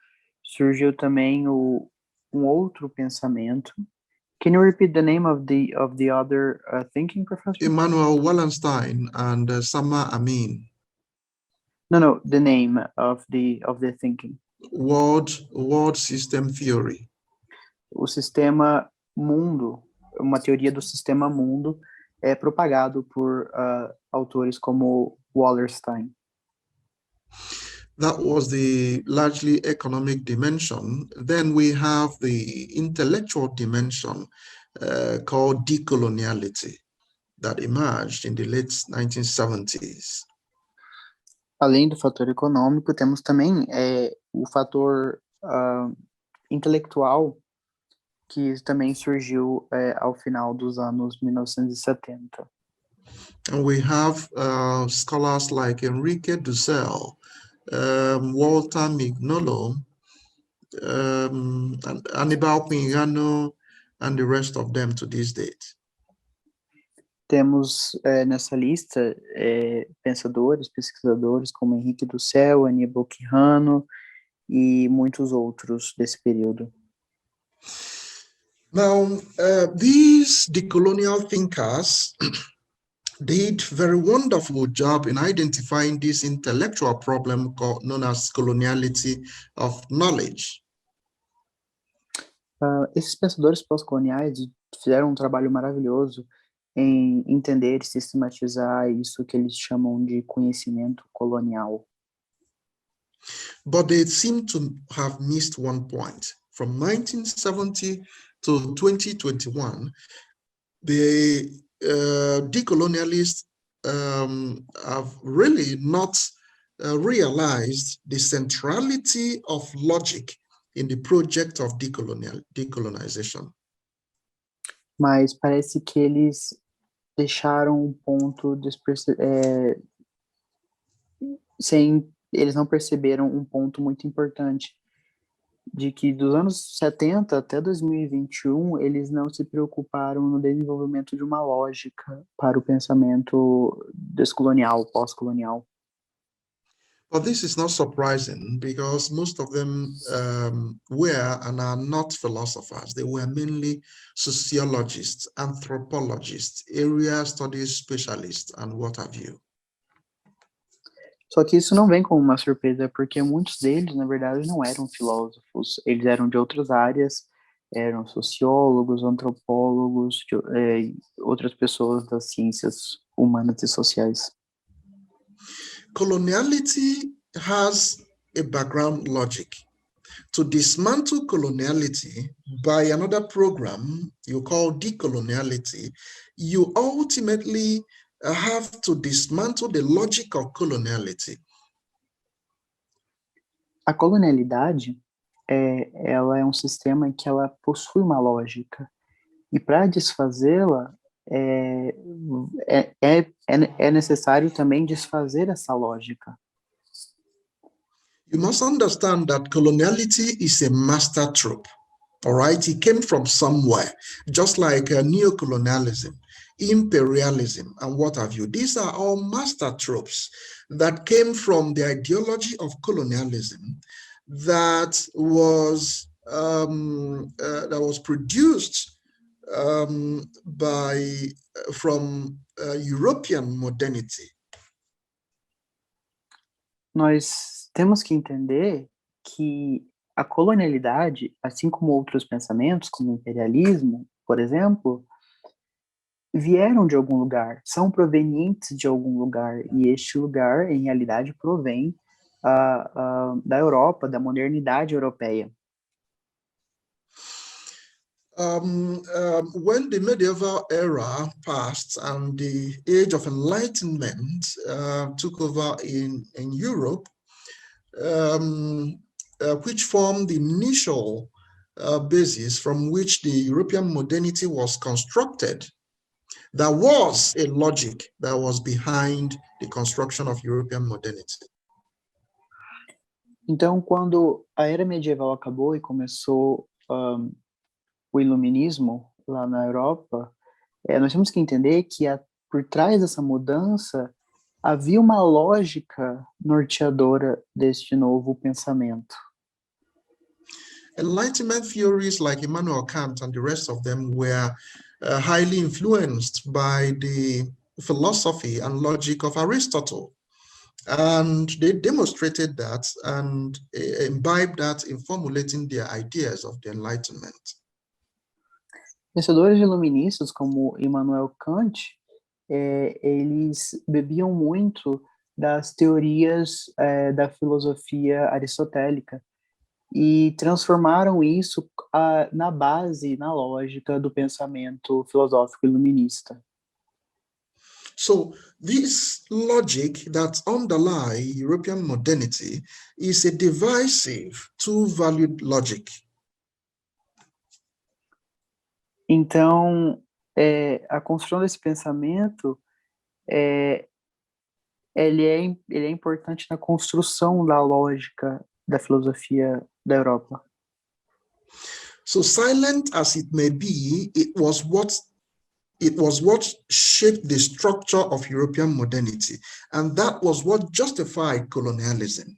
surgiu também um outro pensamento. Can you repeat the name of the other thinking professor? Emanuel Wallenstein and Sama Amin. No, the name of the thinking. World system theory. O sistema mundo, uma teoria do sistema mundo, é propagado por autores como Wallerstein. That was the largely economic dimension. Then we have the intellectual dimension called decoloniality that emerged in the late 1970s. Além do fator econômico, temos também o fator intelectual, que também surgiu ao final dos anos 1970. And we have scholars like Enrique Dussel, Walter Mignolo, and Aníbal Quijano, and the rest of them to this date. Temos nessa lista pensadores, pesquisadores como Henrique do Céu, Aníbal Quijano e muitos outros desse período. Now, these decolonial thinkers did very wonderful job in identifying this intellectual problem known as coloniality of knowledge. Esses pensadores pós-coloniais fizeram um trabalho maravilhoso em entender e sistematizar isso que eles chamam de conhecimento colonial. But they seem to have missed one point. From 1970 to 2021, the decolonialists have really not realized the centrality of logic in the project of decolonization. Mas parece que eles deixaram um ponto eles não perceberam um ponto muito importante, de que dos anos 70 até 2021, eles não se preocuparam no desenvolvimento de uma lógica para o pensamento descolonial, pós-colonial. But this is not surprising because most of them were and are not philosophers. They were mainly sociologists, anthropologists, area studies specialists, and what have you. Só que isso não vem como uma surpresa, porque muitos deles, na verdade, não eram filósofos. Eles eram de outras áreas, eram sociólogos, antropólogos, outras pessoas das ciências humanas e sociais. Coloniality has a background logic. To dismantle coloniality by another program you call decoloniality, you ultimately have to dismantle the logic of coloniality. A colonialidade, ela é um sistema que ela possui uma lógica. E para desfazê-la, é necessário também desfazer essa lógica. You must understand that coloniality is a master trope, all right? It came from somewhere, just like neocolonialism, imperialism, and what have you. These are all master tropes that came from the ideology of colonialism that was produced from European modernity. Nós temos que entender que a colonialidade, assim como outros pensamentos, como o imperialismo, por exemplo, vieram de algum lugar, são provenientes de algum lugar, e este lugar, em realidade, provém da Europa, da modernidade europeia. When the medieval era passed and the age of enlightenment took over in Europe, which formed the initial basis from which the European modernity was constructed, there was a logic that was behind the construction of European modernity. Então, quando a era medieval acabou e começou o iluminismo lá na Europa, nós temos que entender que por trás dessa mudança havia uma lógica norteadora deste novo pensamento. Enlightenment theories like Immanuel Kant and the rest of them were highly influenced by the philosophy and logic of Aristotle. And they demonstrated that and imbibed that in formulating their ideas of the Enlightenment. Pensadores iluministas como Immanuel Kant, eles bebiam muito das teorias da filosofia aristotélica e transformaram isso na base, na lógica do pensamento filosófico iluminista. So this logic that underlies European modernity is a divisive, two-valued logic. Então, a construção desse pensamento, ele é importante na construção da lógica da filosofia da Europa. So silent as it may be, it was what shaped the structure of European modernity, and that was what justified colonialism.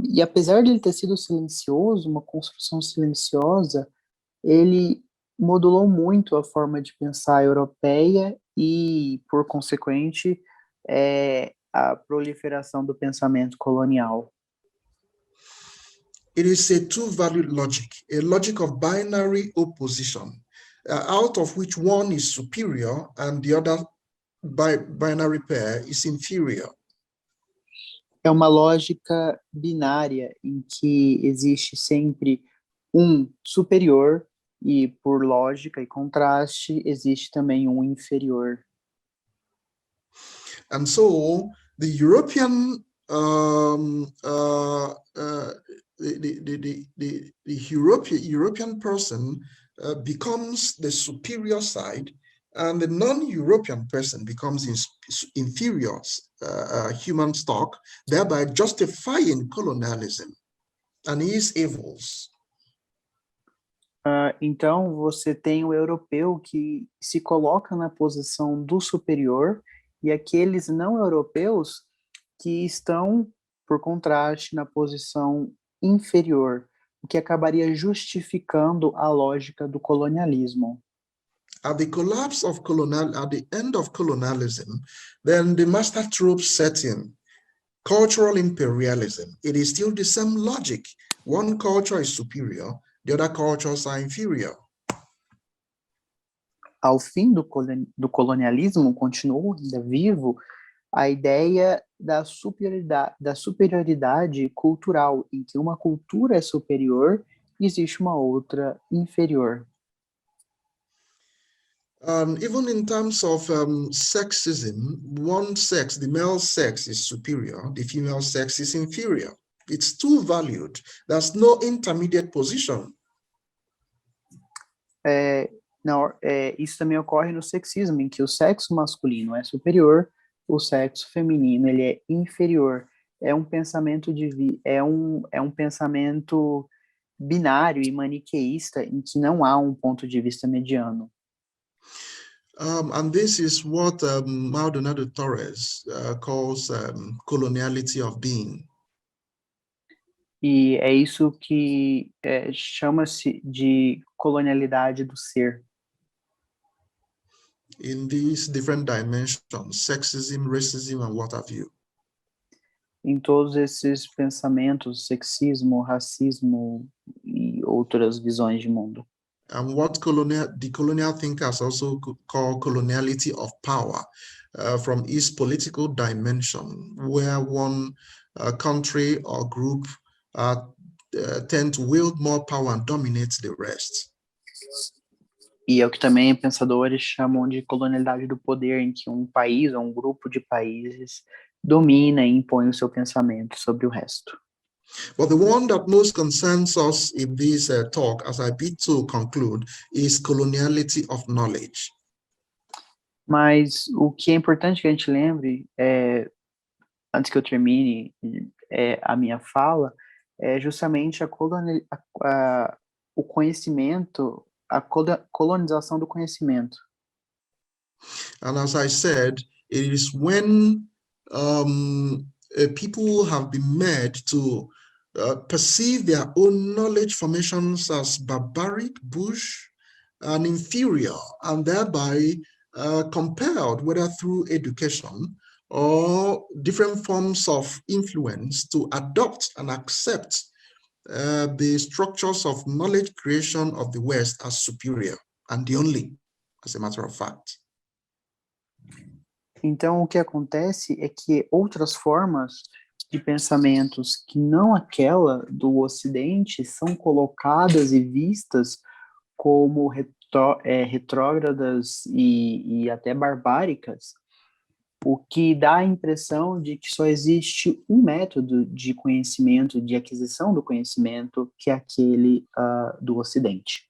E apesar de ele ter sido silencioso, uma construção silenciosa, ele modulou muito a forma de pensar europeia e, por consequente, a proliferação do pensamento colonial. It is a two-valued logic, a logic of binary opposition, out of which one is superior and the other binary pair is inferior. É uma lógica binária em que existe sempre um superior e, por lógica e contraste, existe também um inferior. And so the European European person becomes the superior side, and the non-European person becomes inferior human stock, thereby justifying colonialism and its evils. Então, você tem o europeu que se coloca na posição do superior e aqueles não europeus que estão, por contraste, na posição inferior, o que acabaria justificando a lógica do colonialismo. At the end of colonialism, then the master trope set in, cultural imperialism. It is still the same logic. One culture is superior, the other cultures are inferior. Ao fim do colonialismo, continuou ainda vivo a ideia da superioridade cultural, em que uma cultura é superior e existe uma outra inferior. Even in terms of sexism, one sex, the male sex is superior, the female sex is inferior. It's two valued. There's no intermediate position. Isso também ocorre no sexismo, em que o sexo masculino é superior, o sexo feminino ele é inferior. É um pensamento é um pensamento binário e maniqueísta em que não há um ponto de vista mediano. And this is what Maldonado Torres calls coloniality of being. E é isso que chama-se de colonialidade do ser. In these different dimensions, sexism, racism, and what have you. Em todos esses pensamentos, sexismo, racismo e outras visões de mundo. And what the colonial thinkers also call coloniality of power, from its political dimension, where one country or group tend to wield more power and dominate the rest. E é o que também pensadores chamam de colonialidade do poder, em que um país ou um grupo de países domina e impõe o seu pensamento sobre o resto. But the one that most concerns us in this talk, as I bid to conclude, is coloniality of knowledge. Mas o que é importante que a gente lembre, antes que eu termine a minha fala, é justamente o conhecimento, a colonização do conhecimento. And as I said, it is when people have been made to perceive their own knowledge formations as barbaric, bush, and inferior, and thereby compelled, whether through education or different forms of influence, to adopt and accept the structures of knowledge creation of the West as superior and the only, as a matter of fact. Então, o que acontece é que outras formas de pensamentos que não aquela do Ocidente são colocadas e vistas como retrógradas e até barbáricas, o que dá a impressão de que só existe um método de conhecimento, de aquisição do conhecimento, que é aquele do Ocidente.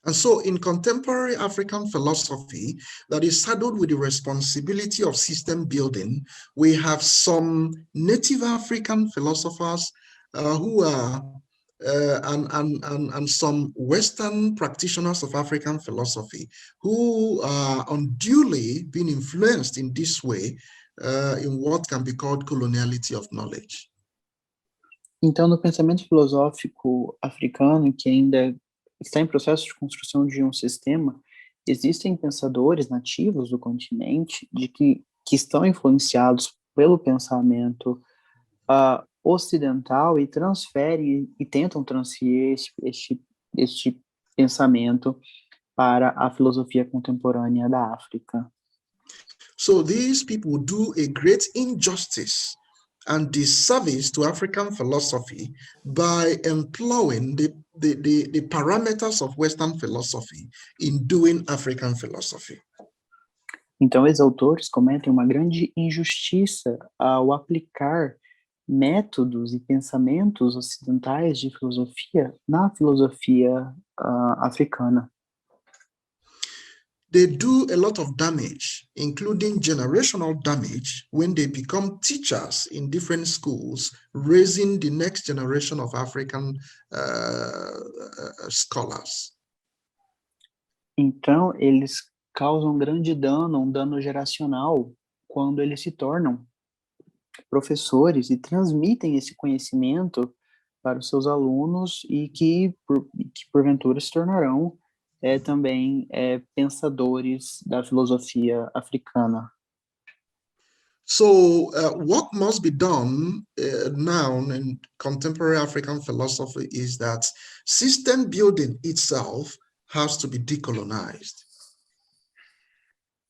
And so in contemporary African philosophy that is saddled with the responsibility of system building, we have some native African philosophers who are and some Western practitioners of African philosophy who are unduly being influenced in this way in what can be called coloniality of knowledge. Então, no pensamento filosófico africano, que ainda está em processo de construção de um sistema, existem pensadores nativos do continente que estão influenciados pelo pensamento ocidental e transferem e tentam transferir este pensamento para a filosofia contemporânea da África. So these people do a great injustice and disservice to African philosophy by employing the parameters of Western philosophy in doing African philosophy. Então, esses autores cometem uma grande injustiça ao aplicar métodos e pensamentos ocidentais de filosofia na filosofia africana. They do a lot of damage, including generational damage, when they become teachers in different schools, raising the next generation of African scholars. Então, eles causam grande dano, um dano geracional, quando eles se tornam professores e transmitem esse conhecimento para os seus alunos e que porventura se tornarão também pensadores da filosofia africana. So what must be done now in contemporary African philosophy is that system building itself has to be decolonized.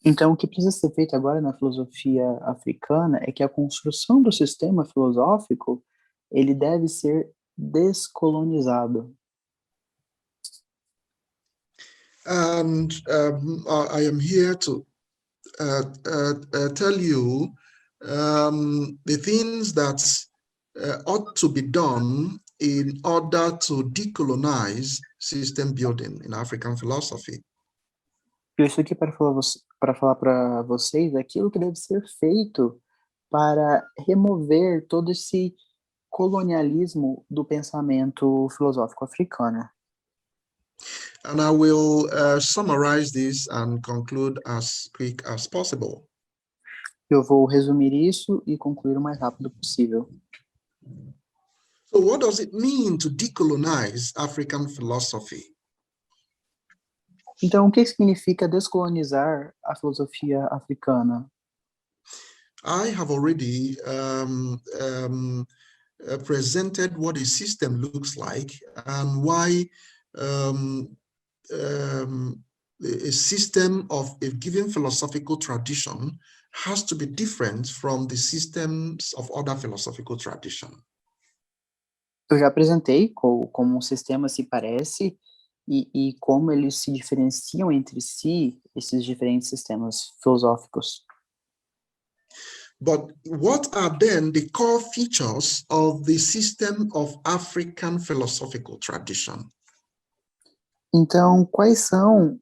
Então, o que precisa ser feito agora na filosofia africana é que a construção do sistema filosófico ele deve ser descolonizado. And I am here to tell you the things that ought to be done in order to decolonize system building in African philosophy. Eu estou aqui para falar para vocês aquilo que deve ser feito para remover todo esse colonialismo do pensamento filosófico africano. And I will summarize this and conclude as quick as possible. Eu vou resumir isso e concluir o mais rápido possível. So what does it mean to decolonize African philosophy? Então, o que significa descolonizar a filosofia africana? I have already presented what a system looks like and why a system of a given philosophical tradition has to be different from the systems of other philosophical traditions. Eu já apresentei como um sistema se parece e como eles se diferenciam entre si, esses diferentes sistemas filosóficos. But what are then the core features of the system of African philosophical tradition? Então, quais são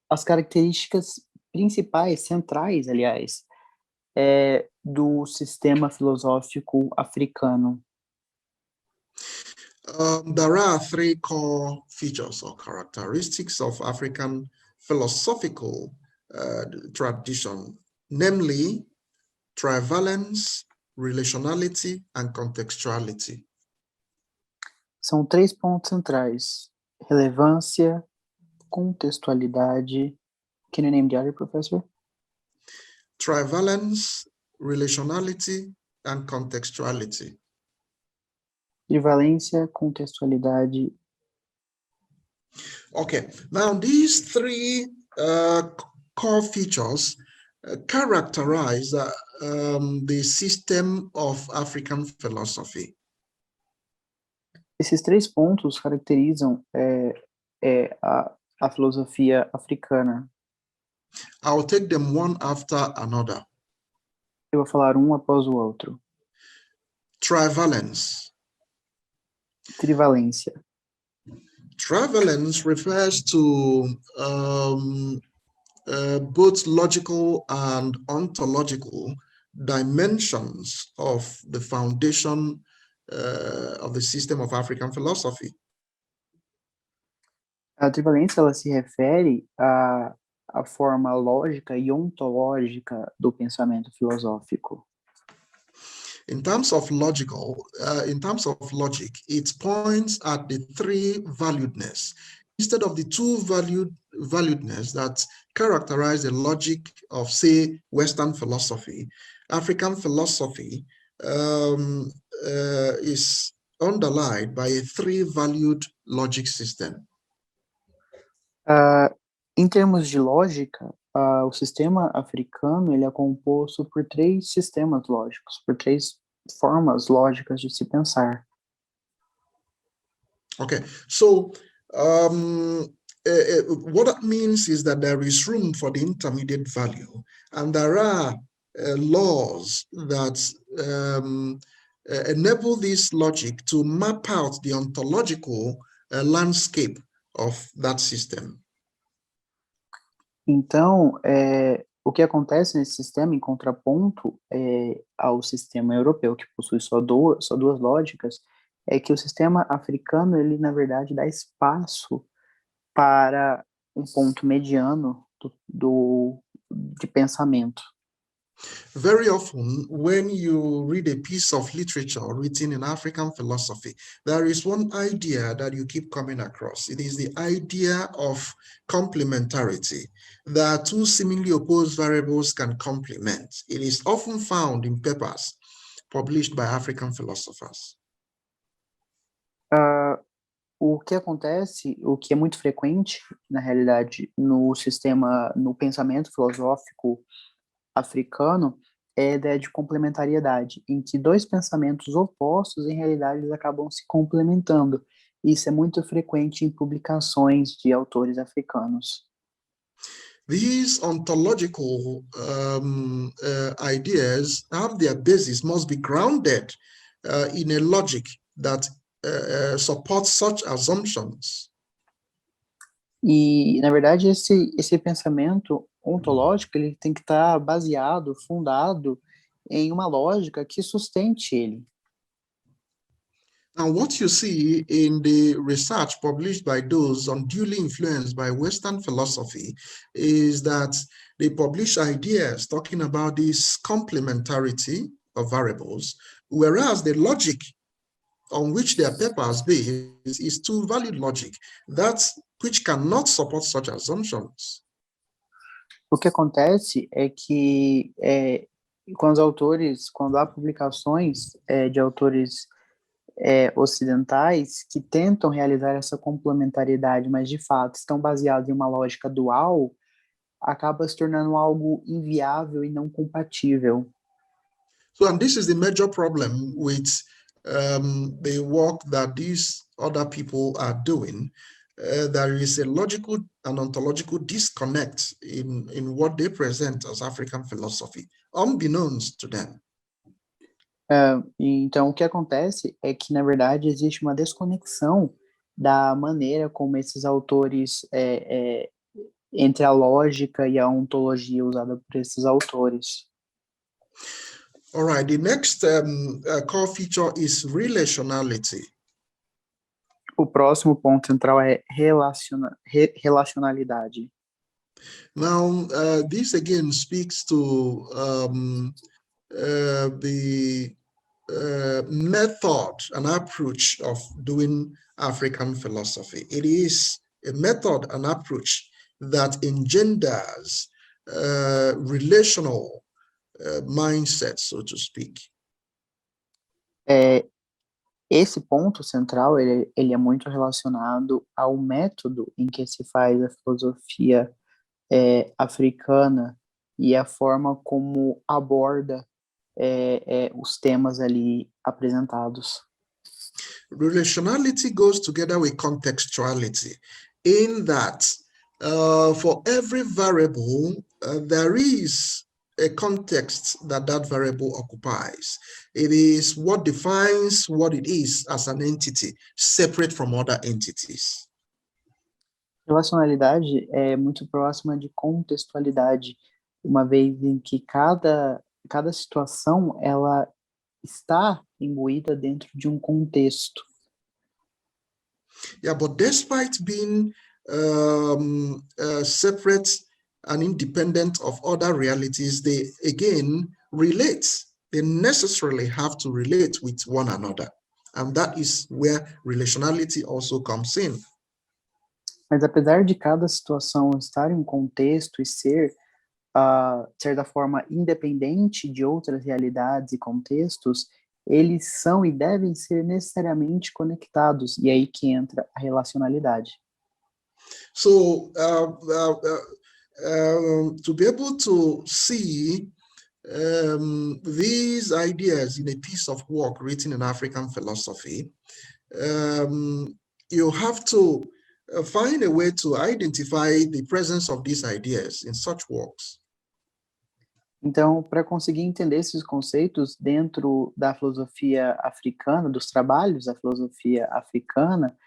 as características principais, centrais, aliás, do sistema filosófico africano? There are three core features or characteristics of African philosophical tradition, namely trivalence, relationality, and contextuality. São 3 pontos centrais: relevância, contextualidade. Can you name the other, professor? Trivalence, relationality, and contextuality. Trivalência, contextualidade. Okay, now these three core features characterize the system of African philosophy. Esses 3 pontos caracterizam a filosofia africana. I'll take them one after another. Eu vou falar um após o outro. Trivalence. Trivalência. Trivalence refers to both logical and ontological dimensions of the foundation of the system of African philosophy. A trivalência ela se refere à forma lógica e ontológica do pensamento filosófico. In terms of logic, it points at the three valuedness instead of the two valuedness that characterize the logic of, say, Western philosophy. African philosophy is underlined by a three-valued logic system. Em termos de lógica, o sistema africano ele é composto por três sistemas lógicos, por três formas lógicas de se pensar. Okay, so what that means is that there is room for the intermediate value, and there are laws that enable this logic to map out the ontological landscape of that system. Então, o que acontece nesse sistema, em contraponto ao sistema europeu, que possui só duas lógicas, é que o sistema africano, ele, na verdade, dá espaço para um ponto mediano de pensamento. Very often, when you read a piece of literature written in African philosophy, there is one idea that you keep coming across. It is the idea of complementarity, that two seemingly opposed variables can complement. It is often found in papers published by African philosophers. O que acontece, o que é muito frequente, na realidade, no pensamento filosófico africano, é a ideia de complementariedade, em que dois pensamentos opostos, em realidade, eles acabam se complementando. Isso é muito frequente em publicações de autores africanos. These ontological ideas have their basis, must be grounded in a logic that supports such assumptions. E, na verdade, esse pensamento ontológico ele tem que estar baseado, fundado em uma lógica que sustente ele. Now, what you see in the research published by those unduly influenced by Western philosophy is that they publish ideas talking about this complementarity of variables, whereas the logic on which their papers based is two-valued logic, which cannot support such assumptions. O que acontece é que quando há publicações de autores ocidentais que tentam realizar essa complementariedade, mas de fato estão baseados em uma lógica dual, acaba se tornando algo inviável e não compatível. So, and this is the major problem with the work that these other people are doing. There is a logical and ontological disconnect in what they present as African philosophy, unbeknownst to them. Então, o que acontece é que, na verdade, existe uma desconexão da maneira como esses autores, entre a lógica e a ontologia usada por esses autores. All right, the next core feature is relationality. O próximo ponto central é relacionalidade. Now, this again speaks to the method and approach of doing African philosophy. It is a method and approach that engenders relational mindset, so to speak. Esse ponto central, ele é muito relacionado ao método em que se faz a filosofia africana e a forma como aborda os temas ali apresentados. Relationality goes together with contextuality in that for every variable, there is a context that variable occupies. It is what defines what it is as an entity, separate from other entities. Relacionalidade é muito próxima de contextualidade, uma vez em que cada situação ela está imbuída dentro de um contexto. Yeah, but despite being separate and independent of other realities, they again relate. They necessarily have to relate with one another. And that is where relationality also comes in. Mas apesar de cada situação estar em um contexto e ser, de certa forma, independente de outras realidades e contextos, eles são e devem ser necessariamente conectados. E aí que entra a relacionalidade. So to be able to see these ideas in a piece of work written in African philosophy, you have to find a way to identify the presence of these ideas in such works. Então, para conseguir entender esses conceitos dentro da filosofia africana, dos trabalhos da filosofia africana,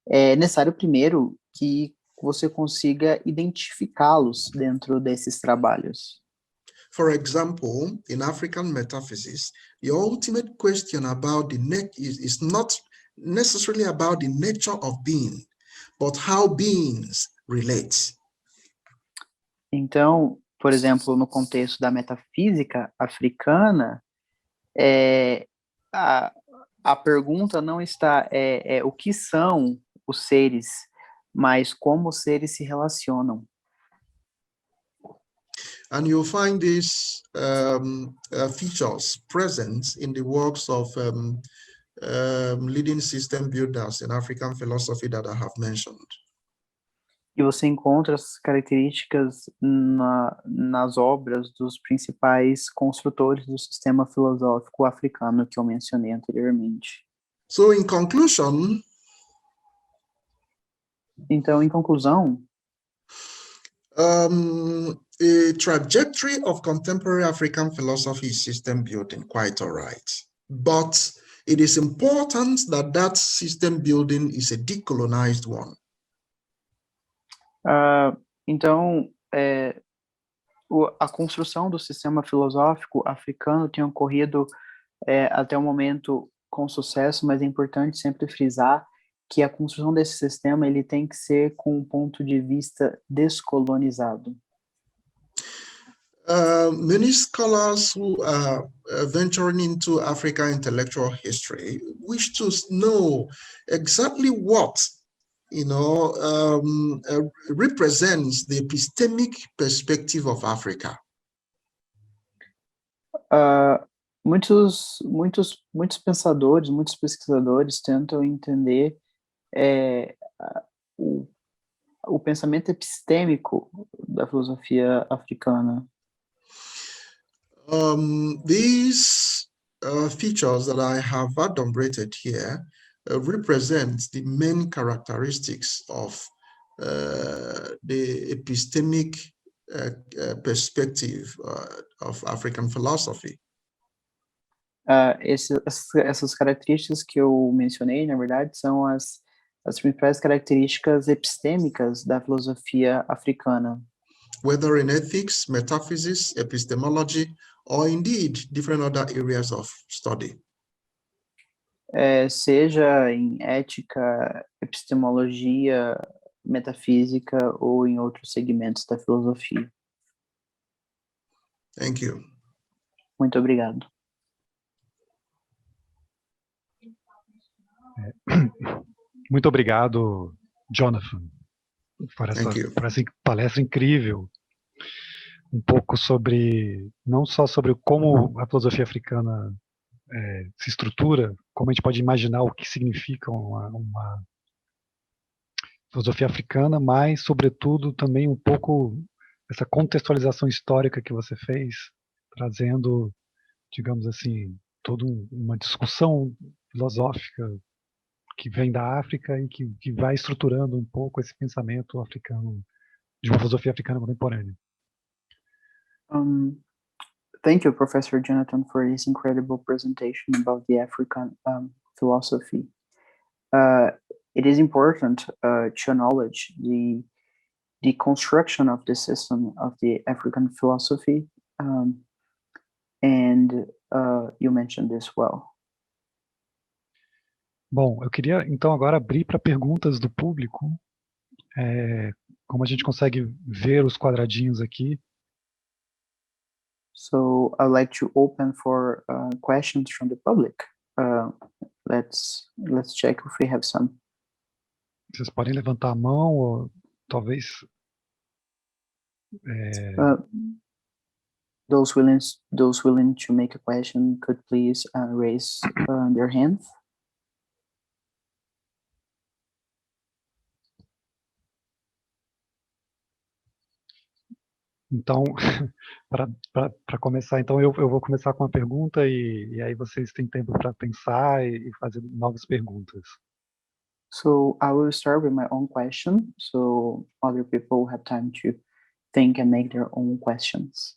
é necessário primeiro que você consiga identificá-los dentro desses trabalhos. For example, in African metaphysics, the ultimate question about is not necessarily about the nature of being, but how beings relate. Então, por exemplo, no contexto da metafísica africana, a pergunta não está o que são os seres, mas como os seres se relacionam. And you'll find these features present in the works of leading system builders in African philosophy that I have mentioned. E você encontra essas características nas obras dos principais construtores do sistema filosófico africano que eu mencionei anteriormente. So in conclusion, então, em conclusão, a trajectory of contemporary African philosophy is system building, quite all right. But it is important that that system building is a decolonized one. Então, a construção do sistema filosófico africano tem ocorrido até o momento com sucesso, mas é importante sempre frisar que a construção desse sistema ele tem que ser com um ponto de vista descolonizado. Many scholars who are venturing into African intellectual history wish to know exactly what represents the epistemic perspective of Africa. Muitos pensadores, muitos pesquisadores tentam entender o pensamento epistêmico da filosofia africana. These features that I have adumbrated here represent the main characteristics of the epistemic perspective of African philosophy. Essas características que eu mencionei, na verdade, são as principais características epistêmicas da filosofia africana. Whether in ethics, metaphysics, epistemology, or indeed different other areas of study. Seja em ética, epistemologia, metafísica ou em outros segmentos da filosofia. Thank you. Muito obrigado. Muito obrigado, Jonathan, por essa palestra incrível. Um pouco não só sobre como a filosofia africana se estrutura, como a gente pode imaginar o que significa uma filosofia africana, mas, sobretudo, também um pouco essa contextualização histórica que você fez, trazendo, digamos assim, toda uma discussão filosófica que vem da África e que vai estruturando um pouco esse pensamento africano, de uma filosofia africana contemporânea. Thank you, Professor Jonathan, for this incredible presentation about the African philosophy. It is important to acknowledge the construction of the system of the African philosophy, and you mentioned this well. Bom, eu queria então agora abrir para perguntas do público. Como a gente consegue ver os quadradinhos aqui. So I'd like to open for questions from the public. Let's check if we have some. Vocês podem levantar a mão ou talvez... Those willing to make a question could please raise their hands. Então, para começar, então eu vou começar com uma pergunta e aí vocês têm tempo para pensar e fazer novas perguntas. So I will start with my own question, so other people have time to think and make their own questions.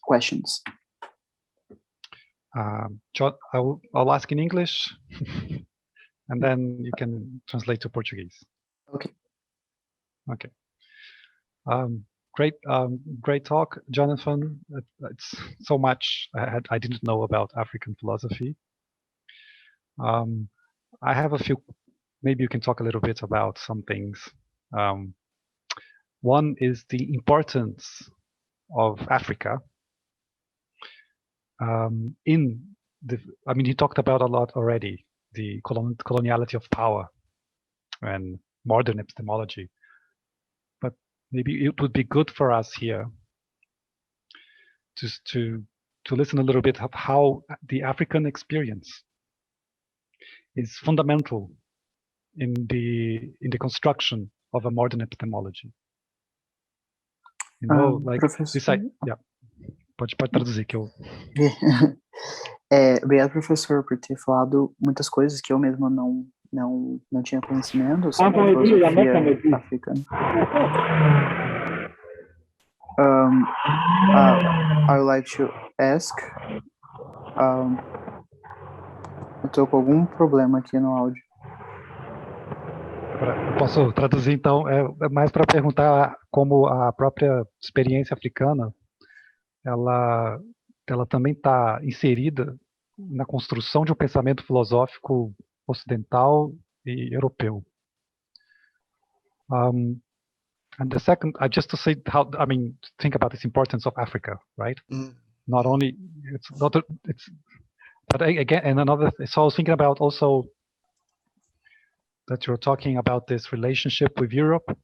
I'll ask in English, and then you can translate to Portuguese. Okay. Okay. Great talk, Jonathan. It's so much I didn't know about African philosophy. I have a few. Maybe you can talk a little bit about some things. One is the importance of Africa he talked about a lot already, the coloniality of power and modern epistemology. But maybe it would be good for us here just to listen a little bit of how the African experience is fundamental in the construction of a modern epistemology. You know, like this side, yeah. Pode traduzir que eu... Obrigado, professor, por ter falado muitas coisas que eu mesmo não tinha conhecimento sobre a filosofia africana. I would like to ask, eu tô com algum problema aqui no áudio. Eu posso traduzir, então, é mais para perguntar como a própria experiência africana, ela também está inserida na construção de um pensamento filosófico ocidental e europeu. And the second, just to say how, think about this importance of Africa, right? Not only, but again, and another, so I was thinking about also that you're talking about this relationship with Europe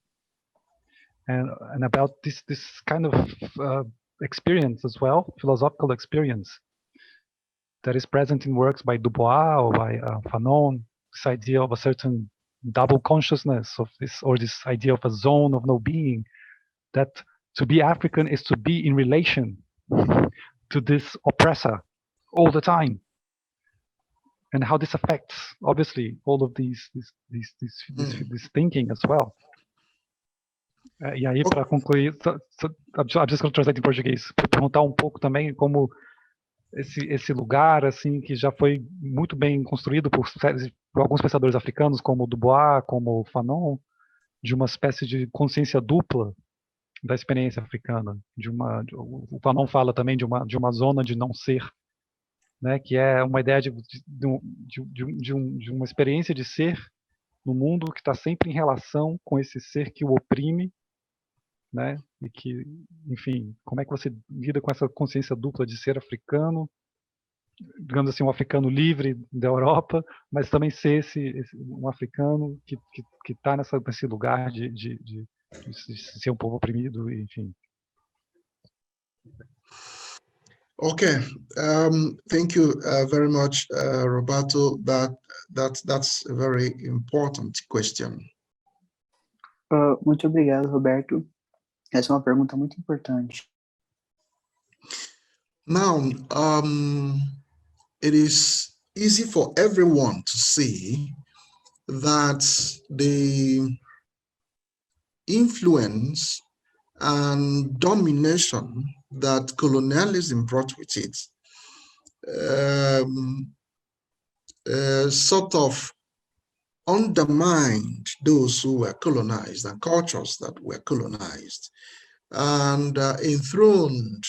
and about this kind of experience as well, philosophical experience that is present in works by Dubois or by Fanon, this idea of a certain double consciousness of this, or this idea of a zone of no being, that to be African is to be in relation to this oppressor all the time, and how this affects obviously all of this thinking as well. E aí, para concluir, I'm just going to translate em português, para perguntar um pouco também como esse lugar assim que já foi muito bem construído por alguns pensadores africanos, como Dubois, como Fanon, de uma espécie de consciência dupla da experiência africana. O Fanon fala também de uma zona de não ser, né, que é uma ideia de uma experiência de ser no mundo que está sempre em relação com esse ser que o oprime, né? E que, enfim, como é que você lida com essa consciência dupla de ser africano, digamos assim, um africano livre da Europa, mas também ser um africano que está nesse lugar de ser um povo oprimido, enfim. Okay, thank you very much, Roberto. That's a very important question. Muito obrigado, Roberto. Essa é uma pergunta muito importante. Now, it is easy for everyone to see that the influence and domination that colonialism brought with it sort of undermined those who were colonized and cultures that were colonized, and enthroned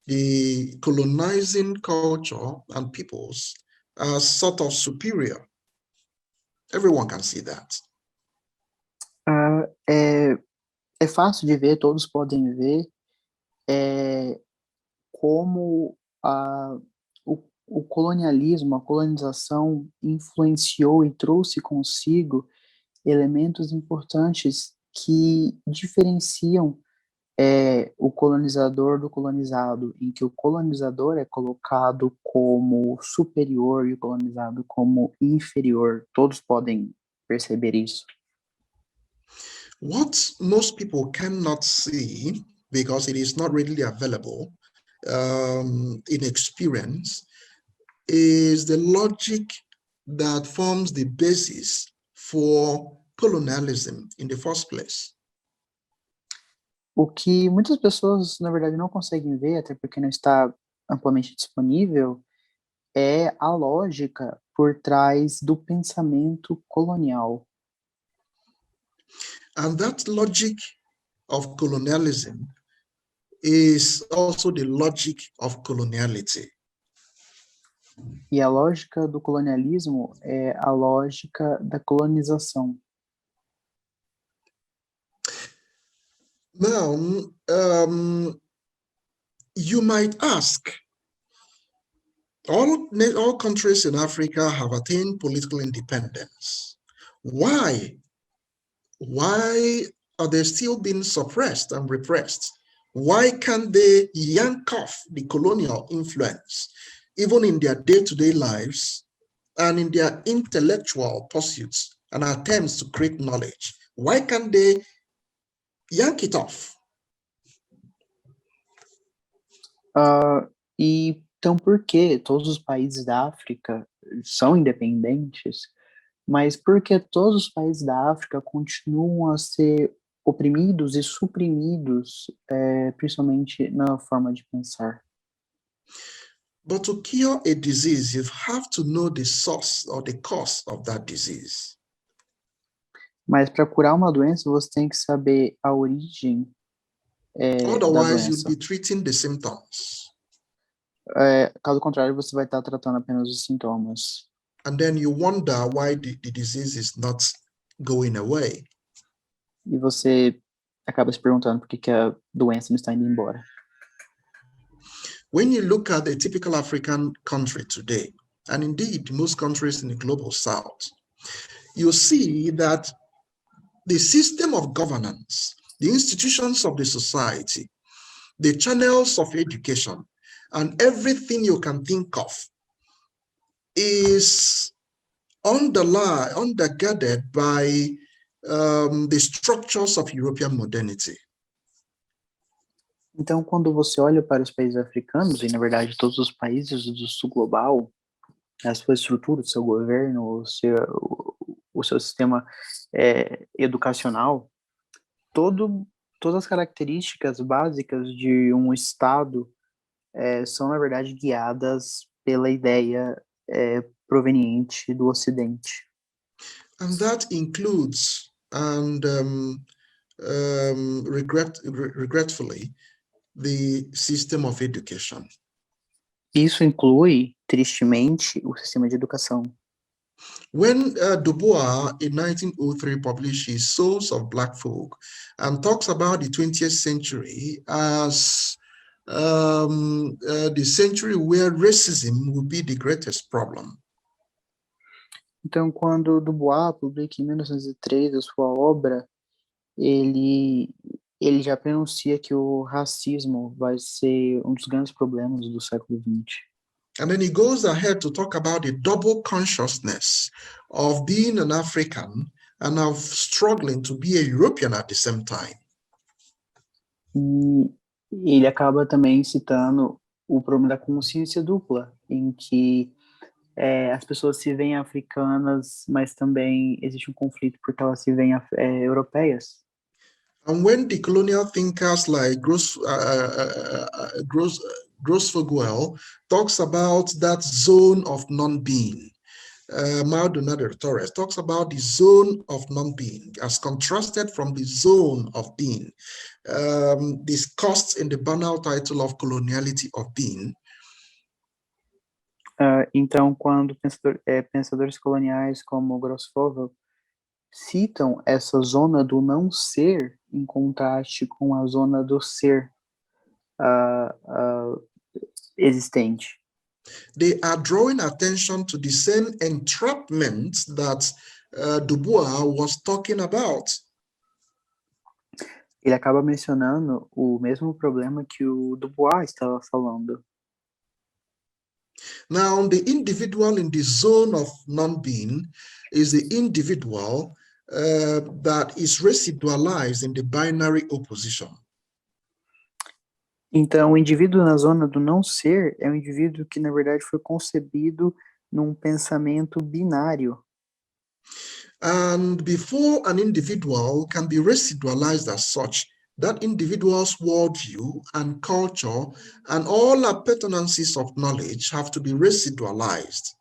the colonizing culture and peoples as sort of superior Everyone can see that. É fácil de ver, todos podem ver como o colonialismo, a colonização influenciou e trouxe consigo elementos importantes que diferenciam o colonizador do colonizado, em que o colonizador é colocado como superior e o colonizado como inferior. Todos podem perceber isso. What most people cannot see, because it is not readily available in experience, is the logic that forms the basis for colonialism in the first place. O que muitas pessoas, na verdade, não conseguem ver, até porque não está amplamente disponível, é a lógica por trás do pensamento colonial. And that logic of colonialism is also the logic of coloniality. E a lógica do colonialismo é a lógica da colonização. Now, you might ask, all countries in Africa have attained political independence. Why are they still being suppressed and repressed? Why can't they yank off the colonial influence, even in their day-to-day lives and in their intellectual pursuits and attempts to create knowledge? Why can't they yank it off? Então, por que todos os países da África são independentes, mas por que todos os países da África continuam a ser oprimidos e suprimidos, principalmente na forma de pensar? But to cure a disease, you have to know the source or the cause of that disease. Mas para curar uma doença, você tem que saber a origem da Otherwise, doença. you'll be treating the symptoms. Caso contrário, você vai estar tratando apenas os sintomas. And then you wonder why the disease is not going away. E você acaba se perguntando por que a doença não está indo embora. When you look at a typical African country today, and indeed most countries in the global south, you see that the system of governance, the institutions of the society, the channels of education, and everything you can think of is undergirded by the structures of European modernity. Então, quando você olha para os países africanos, e na verdade todos os países do sul global, a sua estrutura, o seu governo, o seu sistema educacional, todas as características básicas de um Estado são, na verdade, guiadas pela ideia proveniente do Ocidente. And that includes, and regretfully, the system of education. Isso inclui, tristemente, o sistema de educação. When Du Bois in 1903 published his Souls of Black Folk and talks about the 20th century as the century where racism will be the greatest problem. Então, quando Du Bois publica em 1903 a sua obra, ele já pronuncia que o racismo vai ser um dos grandes problemas do século XX. And then he goes ahead to talk about the double consciousness of being an African and of struggling to be a European at the same time. E ele acaba também citando o problema da consciência dupla, em que as pessoas se veem africanas, mas também existe um conflito porque elas se veem europeias. And when the colonial thinkers like Grossfogel talks about that zone of non-being, Maldonado Torres talks about the zone of non-being as contrasted from the zone of being, discussed in the banal title of Coloniality of Being. Então, quando pensadores coloniais como Grossfogel citam essa zona do não ser em contraste com a zona do ser existente. They are drawing attention to the same entrapment that Du Bois was talking about. Ele acaba mencionando o mesmo problema que o Du Bois estava falando. Now, the individual in the zone of non-being is the individual that is residualized in the binary opposition. Então, o indivíduo na zona do não ser é um indivíduo que, na verdade, foi concebido num pensamento binário. And before an individual can be residualized as such, that individual's worldview and culture and all appurtenances of knowledge have to be residualized.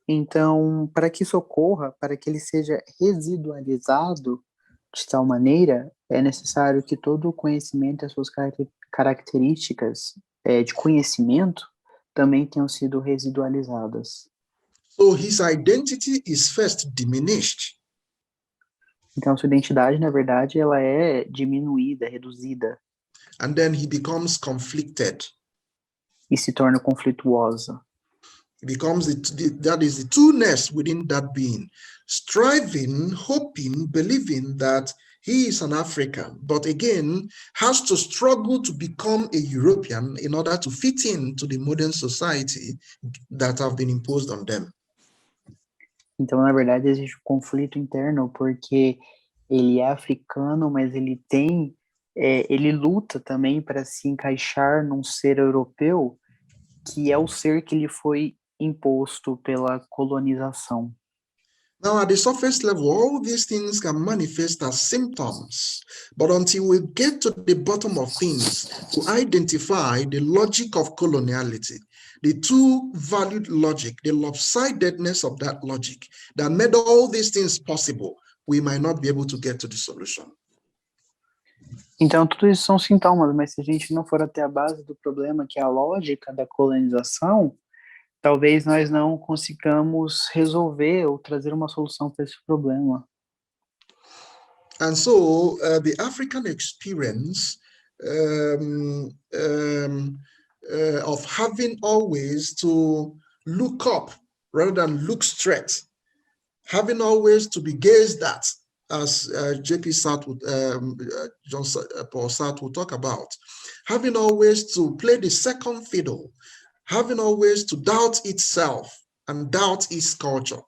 Então, para que isso ocorra, para que ele seja residualizado de tal maneira, é necessário que todo o conhecimento e as suas características de conhecimento também tenham sido residualizadas. So his identity is first diminished. Então, sua identidade, na verdade, ela é diminuída, reduzida. And then he becomes conflicted. E se torna conflituosa. It becomes that is the two-ness within that being, striving, hoping, believing that he is an African, but again has to struggle to become a European in order to fit into the modern society that have been imposed on them. Então, na verdade, existe um conflito interno, porque ele é africano, mas ele luta também para se encaixar num ser europeu, que é o ser que lhe foi imposto pela colonização. Now, at the surface level, all these things can manifest as symptoms, but until we get to the bottom of things to identify the logic of coloniality, the two-valued logic, the lopsidedness of that logic that made all these things possible, we might not be able to get to the solution. Então, tudo isso são sintomas, mas se a gente não for até a base do problema, que é a lógica da colonização, talvez nós não consigamos resolver ou trazer uma solução para esse problema. And so the African experience of having always to look up rather than look straight, having always to be gazed at, as J.P. Sartre, Paul Sartre will talk about, having always to play the second fiddle, having always to doubt itself and doubt its culture.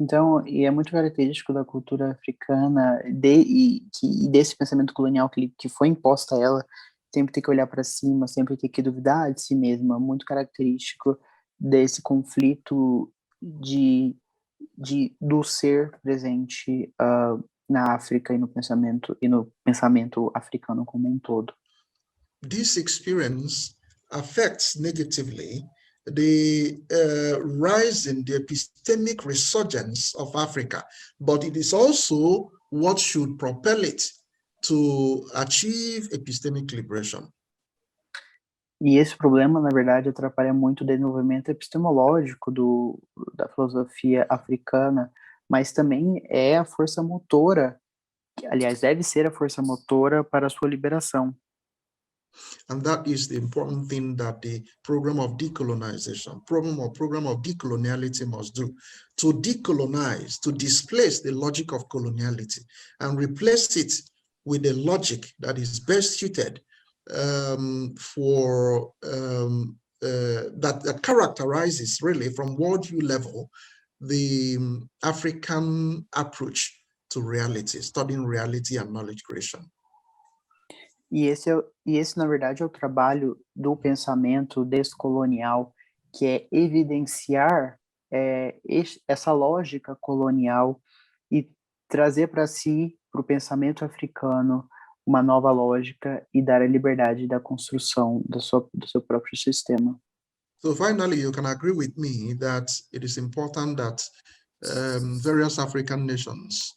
Então, e é muito característico da cultura africana e desse pensamento colonial que foi imposto a ela, sempre ter que olhar para cima, sempre ter que duvidar de si mesma, muito característico desse conflito do ser presente na África e no pensamento africano como um todo. This experience affects negatively the rise in the epistemic resurgence of Africa, but it is also what should propel it to achieve epistemic liberation. E esse problema, na verdade, atrapalha muito o desenvolvimento epistemológico da filosofia africana, mas também é a força motora, aliás, deve ser a força motora para a sua liberação. And that is the important thing that the program of decolonization, program of decoloniality must do, to decolonize, to displace the logic of coloniality and replace it with a logic that is best suited that characterizes really from worldview level the African approach to reality, studying reality and knowledge creation. E esse, na verdade, é o trabalho do pensamento descolonial, que é evidenciar essa lógica colonial e trazer para si, para o pensamento africano, uma nova lógica e dar a liberdade da construção do seu próprio sistema. So finally, you can agree with me that it is important that various African nations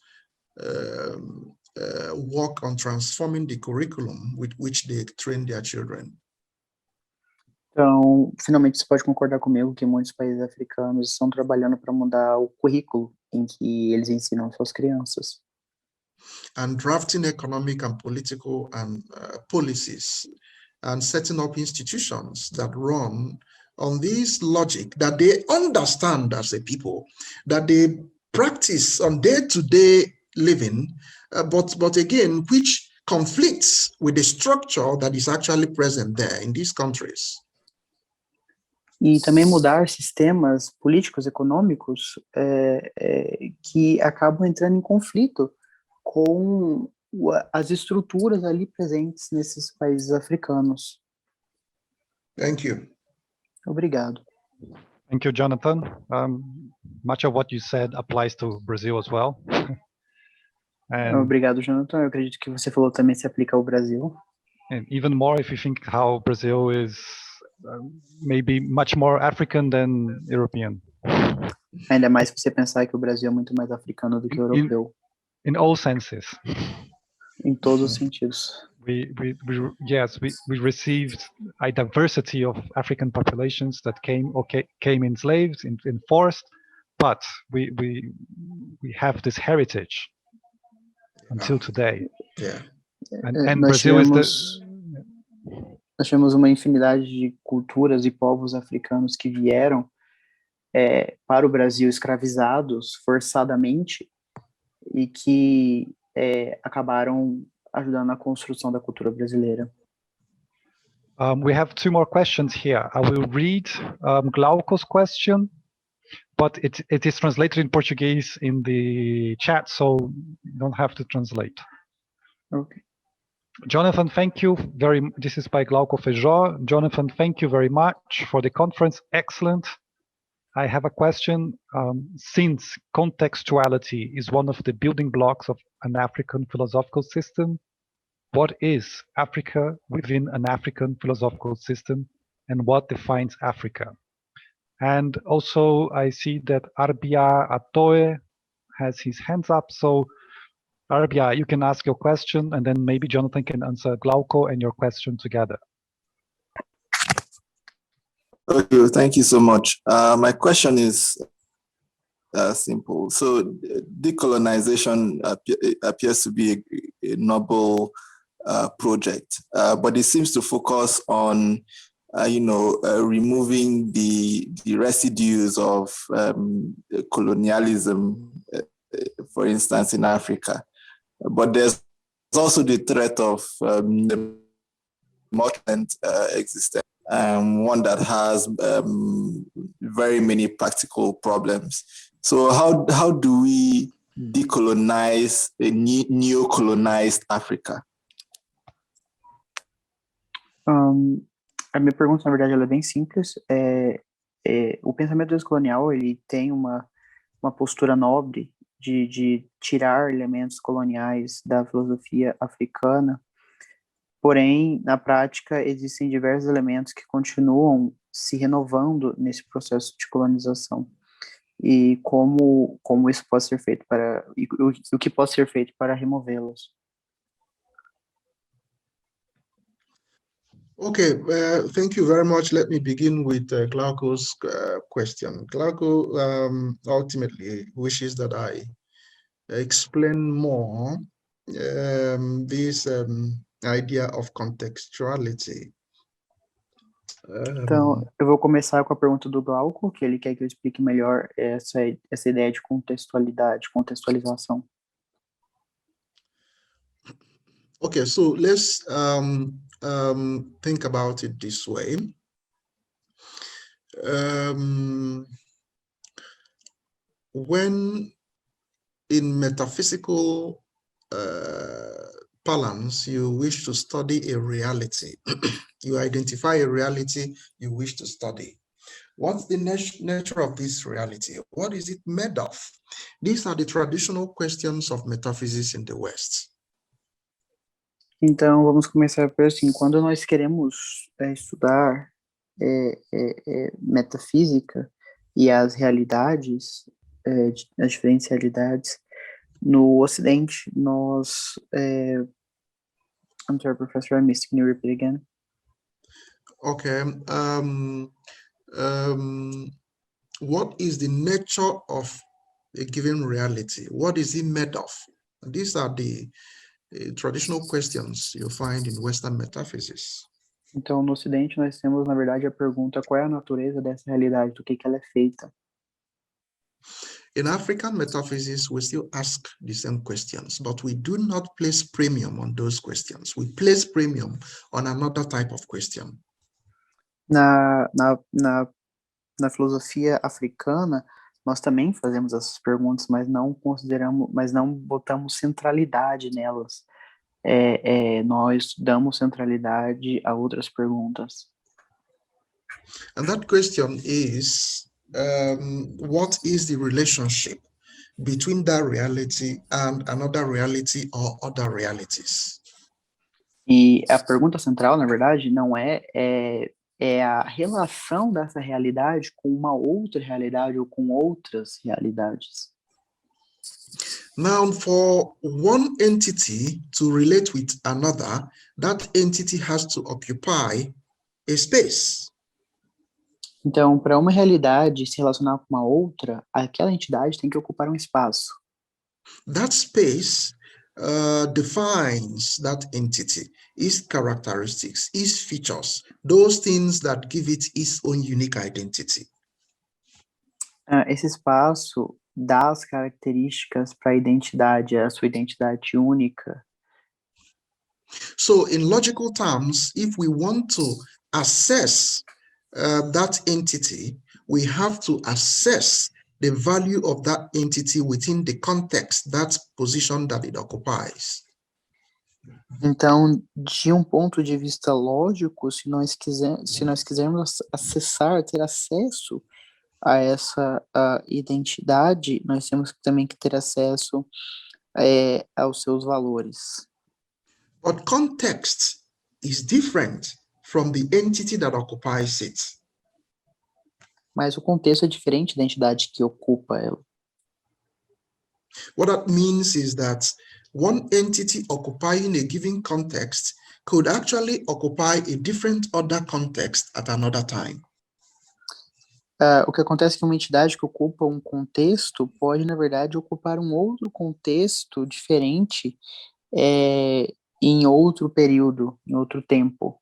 work on transforming the curriculum with which they train their children. Então, finalmente você pode concordar comigo que muitos países africanos estão trabalhando para mudar o currículo em que eles ensinam suas crianças. And drafting economic and political and policies and setting up institutions that run on this logic that they understand as a people, that they practice on day-to-day living, but again, which conflicts with the structure that is actually present there in these countries. E também mudar sistemas políticos, econômicos, que acabam entrando em conflito com as estruturas ali presentes nesses países africanos. Thank you. Obrigado. Thank you, Jonathan. Much of what you said applies to Brazil as well. Obrigado, Jonathan. Eu acredito que você falou também se aplica ao Brasil. And even more if you think how Brazil is maybe much more African than European. Ainda mais se você pensar que o Brasil é muito mais africano do que europeu. In all senses. Em todos os sentidos. We received a diversity of African populations that came enslaved, enforced, but we have this heritage until today. Yeah. And Brazil is nós temos uma infinidade de culturas e povos africanos que vieram para o Brasil escravizados forçadamente e que acabaram ajudando na construção da cultura brasileira. We have two more questions here. I will read Glauco's question, but it is translated in Portuguese in the chat, so you don't have to translate. Okay. Jonathan, thank you this is by Glauco Feijó. Jonathan, thank you very much for the conference. Excellent. I have a question. Since contextuality is one of the building blocks of an African philosophical system, what is Africa within an African philosophical system, and what defines Africa? And also, I see that Arbia Atoe has his hands up. So, Arbia, you can ask your question, and then maybe Jonathan can answer Glauco and your question together. Okay, thank you so much. My question is simple. So decolonization appears to be a noble project, but it seems to focus on, removing the residues of colonialism, for instance, in Africa. But there's also the threat of the multi-ethnic existence. One that has very many practical problems. So how do we decolonize a neo-colonized Africa? A minha pergunta, na verdade, ela é bem simples. O pensamento descolonial, ele tem uma postura nobre de tirar elementos coloniais da filosofia africana. Porém, na prática, existem diversos elementos que continuam se renovando nesse processo de colonização. E como isso pode ser feito o que pode ser feito para removê-los. Okay, thank you very much. Let me begin with Glauco's question. Glauco ultimately wishes that I explain more this idea of contextuality. Então, eu vou começar com a pergunta do Glauco, que ele quer que eu explique melhor essa ideia de contextualização. Okay, so let's think about it this way. When in metaphysical parlance, you wish to study a reality, you identify a reality you wish to study. What's the nature of this reality? What is it made of? These are the traditional questions of metaphysics in the West. Então, vamos começar por assim, quando nós queremos estudar metafísica e as realidades, as diferentes realidades, no Ocidente, nós... I'm sorry, Professor, I missed. Can you repeat again? Okay. What is the nature of a given reality? What is it made of? And these are the traditional questions you find in Western metaphysics. Então, no Ocidente, nós temos, na verdade, a pergunta: qual é a natureza dessa realidade? Do que ela é feita? In African metaphysics, we still ask the same questions, but we do not place premium on those questions. We place premium on another type of question. Na filosofia africana, nós também fazemos essas perguntas, mas não botamos centralidade nelas. Nós damos centralidade a outras perguntas. And that question is, what is the relationship between that reality and another reality or other realities? E a pergunta central, na verdade, não é a relação dessa realidade com uma outra realidade ou com outras realidades. Now, for one entity to relate with another, that entity has to occupy a space. Então, para uma realidade se relacionar com uma outra, aquela entidade tem que ocupar um espaço. That space defines that entity, its characteristics, its features, those things that give it its own unique identity. Esse espaço dá as características para a identidade, a sua identidade única. So, in logical terms, if we want to assess that entity, we have to assess the value of that entity within the context, that position that it occupies. Então, de um ponto de vista lógico, se nós quisermos acessar, ter acesso a essa identidade, nós temos também que ter acesso aos seus valores. But context is different from the entity that occupies it. Mas o contexto é diferente da entidade que ocupa ela. What that means is that one entity occupying a given context could actually occupy a different other context at another time. O que acontece é que uma entidade que ocupa um contexto pode, na verdade, ocupar um outro contexto diferente em outro período, em outro tempo.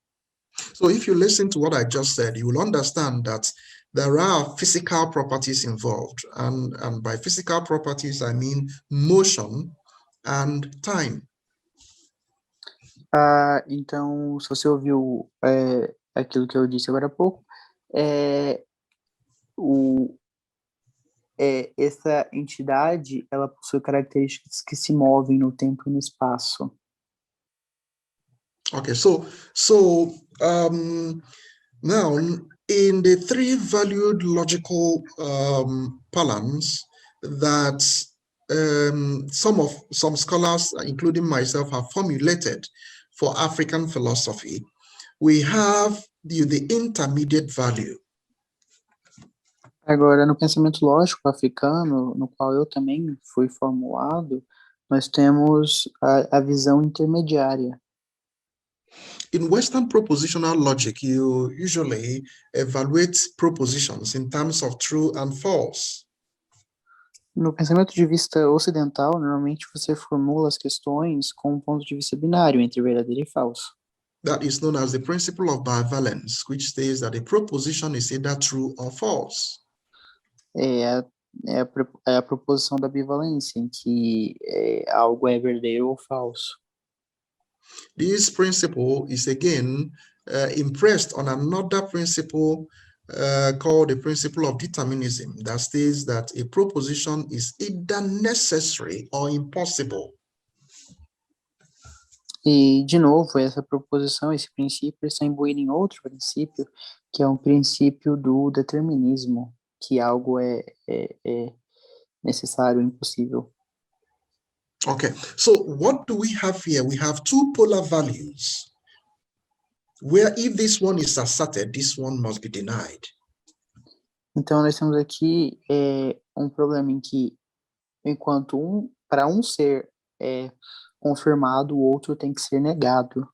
So if you listen to what I just said, you will understand that there are physical properties involved. And by physical properties, I mean motion and time. Então, se você ouviu aquilo que eu disse agora há pouco, essa entidade, ela possui características que se movem no tempo e no espaço. Okay, so now in the three valued logical parlance that some scholars, including myself, have formulated for African philosophy, we have the intermediate value. Agora, no pensamento lógico africano, no qual eu também fui formulado, nós temos a visão intermediária. In Western propositional logic, you usually evaluate propositions in terms of true and false. No pensamento de vista ocidental, normalmente você formula as questões com um ponto de vista binário, entre verdadeiro e falso. That is known as the principle of bivalence, which states that a proposition is either true or false. É a proposição da bivalência, em que algo é verdadeiro ou falso. This principle is again impressed on another principle called the principle of determinism, that states that a proposition is either necessary or impossible. E, de novo, essa proposição, esse princípio está imbuído em outro princípio, que é um princípio do determinismo, que algo é necessário ou impossível. Okay, so what do we have here? We have two polar values, where if this one is asserted, this one must be denied. Então, nós temos aqui um problema em que, enquanto para um ser confirmado, o outro tem que ser negado.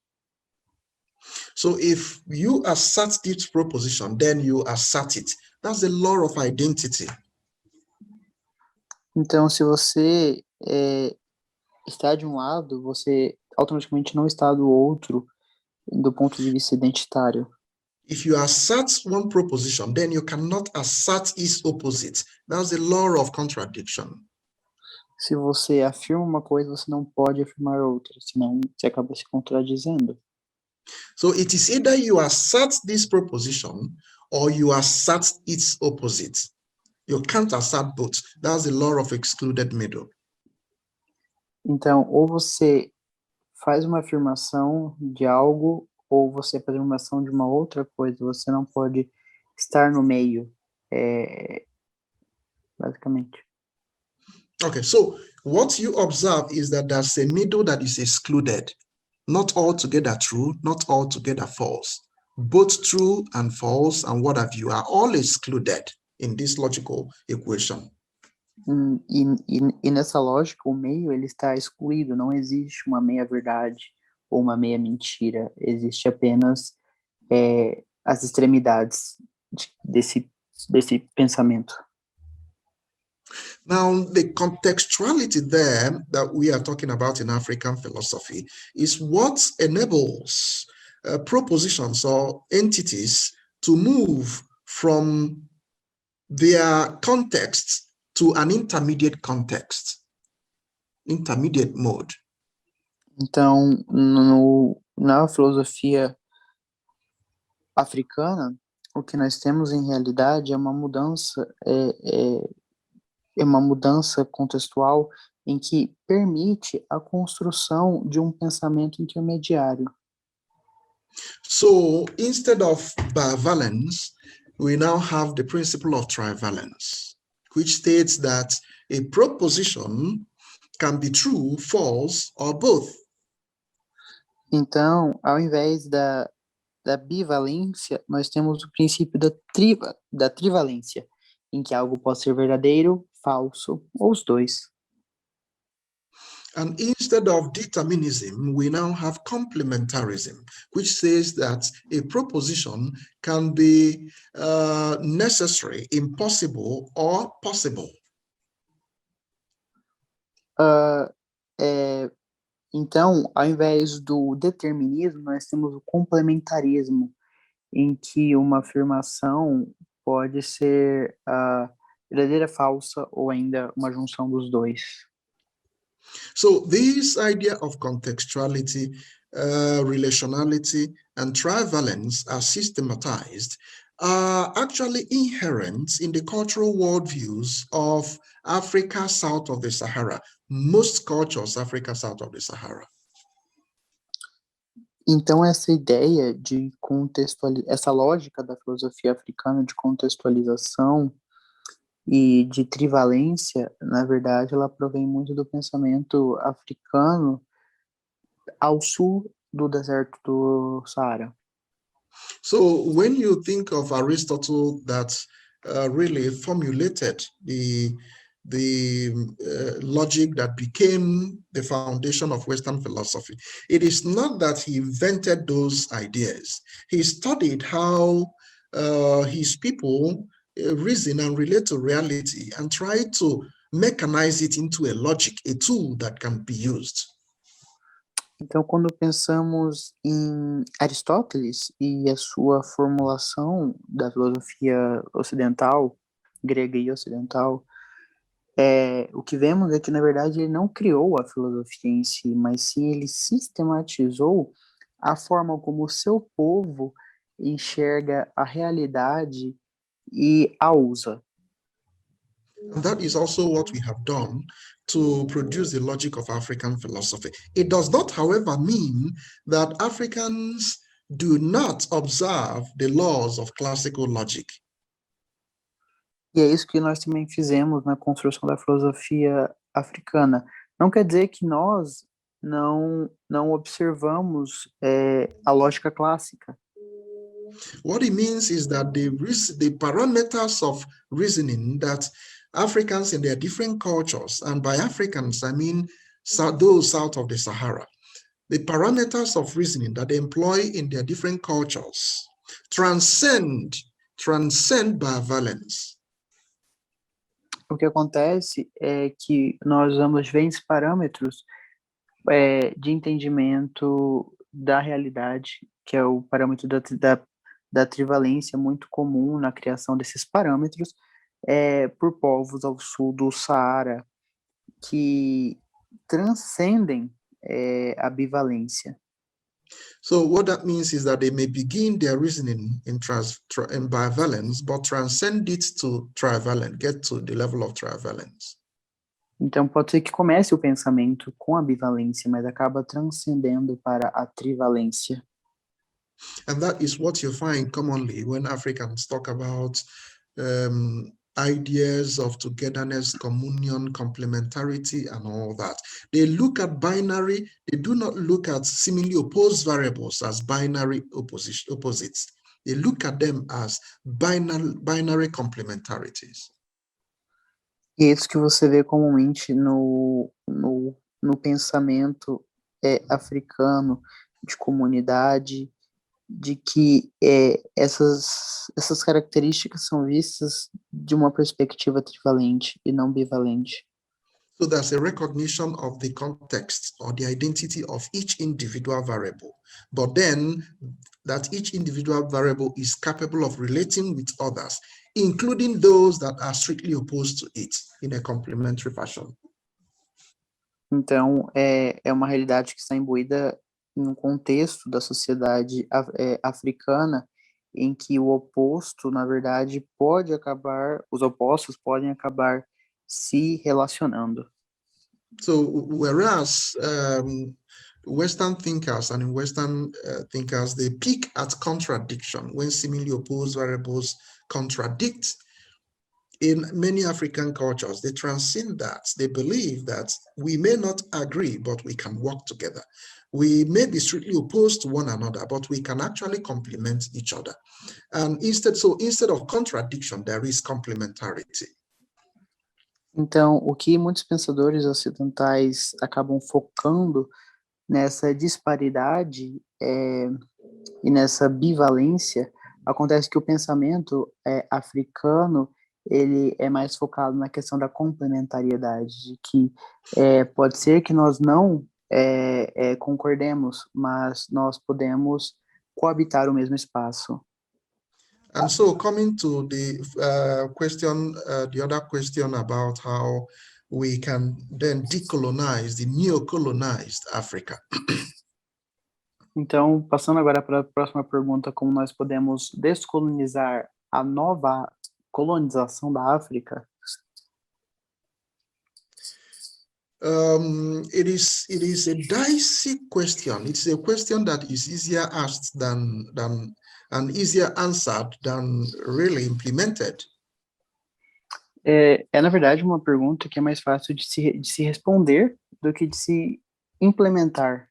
So if you assert this proposition, then you assert it. That's the law of identity. Então, se você está de um lado, você automaticamente não está do outro, do ponto de vista identitário. If you assert one proposition, then you cannot assert its opposite. That's the law of contradiction. Se você afirma uma coisa, você não pode afirmar outra, senão você acaba se contradizendo. So it is either you assert this proposition or you assert its opposite. You can't assert both. That's the law of excluded middle. Então, ou você faz uma afirmação de algo, ou você faz uma afirmação de uma outra coisa. Você não pode estar no meio, basicamente. Okay, so what you observe is that there's a middle that is excluded. Not altogether true, not altogether false. Both true and false and what have you are all excluded in this logical equation. E nessa lógica, o meio ele está excluído. Não existe uma meia verdade ou uma meia mentira. Existe apenas as extremidades desse pensamento. Now, the contextuality there that we are talking about in African philosophy is what enables propositions or entities to move from their context to an intermediate context, intermediate mode. Então, na filosofia africana, o que nós temos em realidade é uma mudança contextual em que permite a construção de um pensamento intermediário. So instead of bivalence, we now have the principle of trivalence, which states that a proposition can be true, false, or both. Então, ao invés da bivalência, nós temos o princípio da trivalência, em que algo pode ser verdadeiro, falso, ou os dois. And instead of determinism, we now have complementarism, which says that a proposition can be necessary, impossible, or possible. Então, ao invés do determinismo, nós temos o complementarismo, em que uma afirmação pode ser verdadeira, falsa, ou ainda uma junção dos dois. So this idea of contextuality, relationality, and trivalence are systematized, are actually inherent in the cultural worldviews of Africa south of the Sahara. Most cultures, Africa south of the Sahara. Então, essa ideia de essa lógica da filosofia africana de contextualização e de trivalência, na verdade, ela provém muito do pensamento africano ao sul do deserto do Saara. So when you think of Aristotle that really formulated the logic that became the foundation of Western philosophy, it is not that he invented those ideas. He studied how his people reason and relate to reality and try to mechanize it into a logic, a tool that can be used. Então, quando pensamos em Aristóteles e a sua formulação da filosofia ocidental, grega e ocidental, o que vemos é que, na verdade, ele não criou a filosofia em si, mas sim ele sistematizou a forma como o seu povo enxerga a realidade e a usa. And that is also what we have done to produce the logic of African philosophy. It does not, however, mean that Africans do not observe the laws of classical logic. E é isso que nós também fizemos na construção da filosofia africana. Não quer dizer que nós não observamos a lógica clássica. What it means is that the parameters of reasoning that Africans in their different cultures, and by Africans, I mean those south of the Sahara, the parameters of reasoning that they employ in their different cultures transcend bivalence. O que acontece é que nós usamos diferentes parâmetros de entendimento da realidade, que é o parâmetro da trivalência, muito comum na criação desses parâmetros, por povos ao sul do Saara, que transcendem a bivalência. So what that means is that they may begin their reasoning in bivalence, but transcend it to trivalent, get to the level of trivalence. Então pode ser que comece o pensamento com a bivalência, mas acaba transcendendo para a trivalência. And that is what you find commonly when Africans talk about ideas of togetherness, communion, complementarity, and all that. They look at binary, they do not look at seemingly opposed variables as binary opposites. They look at them as binary complementarities. E é isso que você vê comumente no pensamento africano de comunidade, de que essas características são vistas de uma perspectiva trivalente e não bivalente. So there's a recognition of the context or the identity of each individual variable, but then that each individual variable is capable of relating with others, including those that are strictly opposed to it in a complementary fashion. Então, é uma realidade que está imbuída em um contexto da sociedade africana em que o oposto, na verdade, os opostos podem acabar se relacionando. So, whereas Western thinkers and Western thinkers, they pick at contradiction when seemingly opposed variables contradict. In many African cultures, they transcend that. They believe that we may not agree, but we can work together. We may be strictly opposed to one another, but we can actually complement each other. And instead of contradiction, there is complementarity. Então, o que muitos pensadores ocidentais acabam focando nessa disparidade e nessa bivalência, acontece que o pensamento africano ele é mais focado na questão da complementariedade, de que pode ser que nós não concordemos, mas nós podemos coabitar o mesmo espaço. And so coming to the question, the other question about how we can then decolonize the neo-colonized Africa. Então, passando agora para a próxima pergunta, como nós podemos descolonizar a nova colonização da África? It is a dicey question. It's a question that is easier asked and easier answered than really implemented. Na verdade, uma pergunta que é mais fácil de se responder do que de se implementar.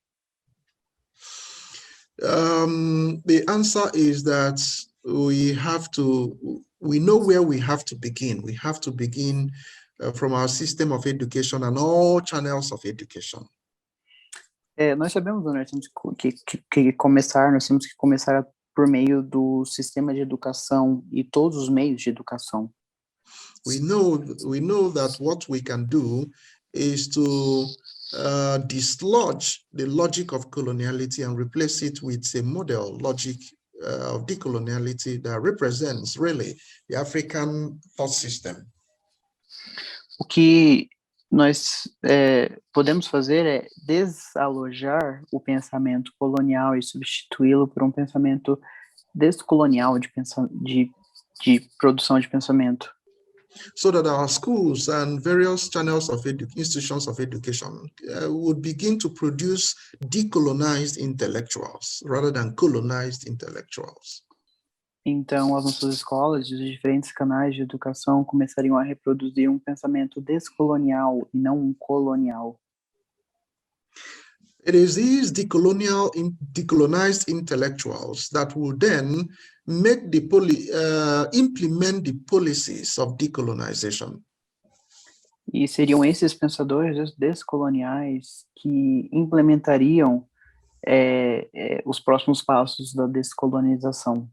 The answer is that we know where we have to begin. We have to begin from our system of education and all channels of education. Nós sabemos onde nós temos que começar, nós temos que começar por meio do sistema de educação e todos os meios de educação. We know that what we can do is to dislodge the logic of coloniality and replace it with a model logic of decoloniality that represents really the African thought system. O que nós podemos fazer é desalojar o pensamento colonial e substituí-lo por um pensamento descolonial de produção de pensamento. So that our schools and various channels of institutions of education would begin to produce decolonized intellectuals rather than colonized intellectuals. Então, as nossas escolas, os diferentes canais de educação começariam a reproduzir um pensamento descolonial e não um colonial. It is these decolonized intellectuals that will then make implement the policies of decolonization. E seriam esses pensadores descoloniais que implementariam os próximos passos da descolonização.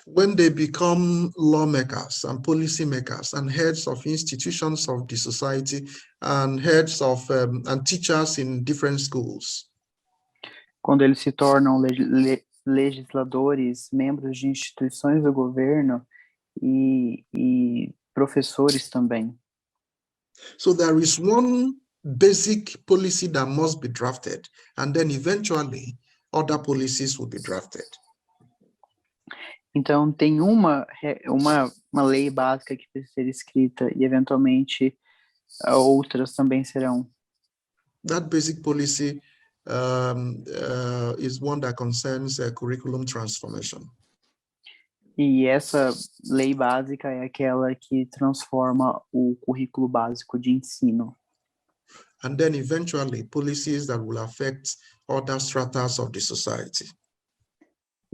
When they become lawmakers and policymakers and heads of institutions of the society and heads of and teachers in different schools. Quando eles se tornam legisladores, membros de instituições do governo e professores também. So there is one basic policy that must be drafted, and then eventually other policies will be drafted. Então, tem uma lei básica que precisa ser escrita e, eventualmente, outras também serão. That basic policy is one that concerns curriculum transformation. E essa lei básica é aquela que transforma o currículo básico de ensino. And then eventually policies that will affect other stratas of the society.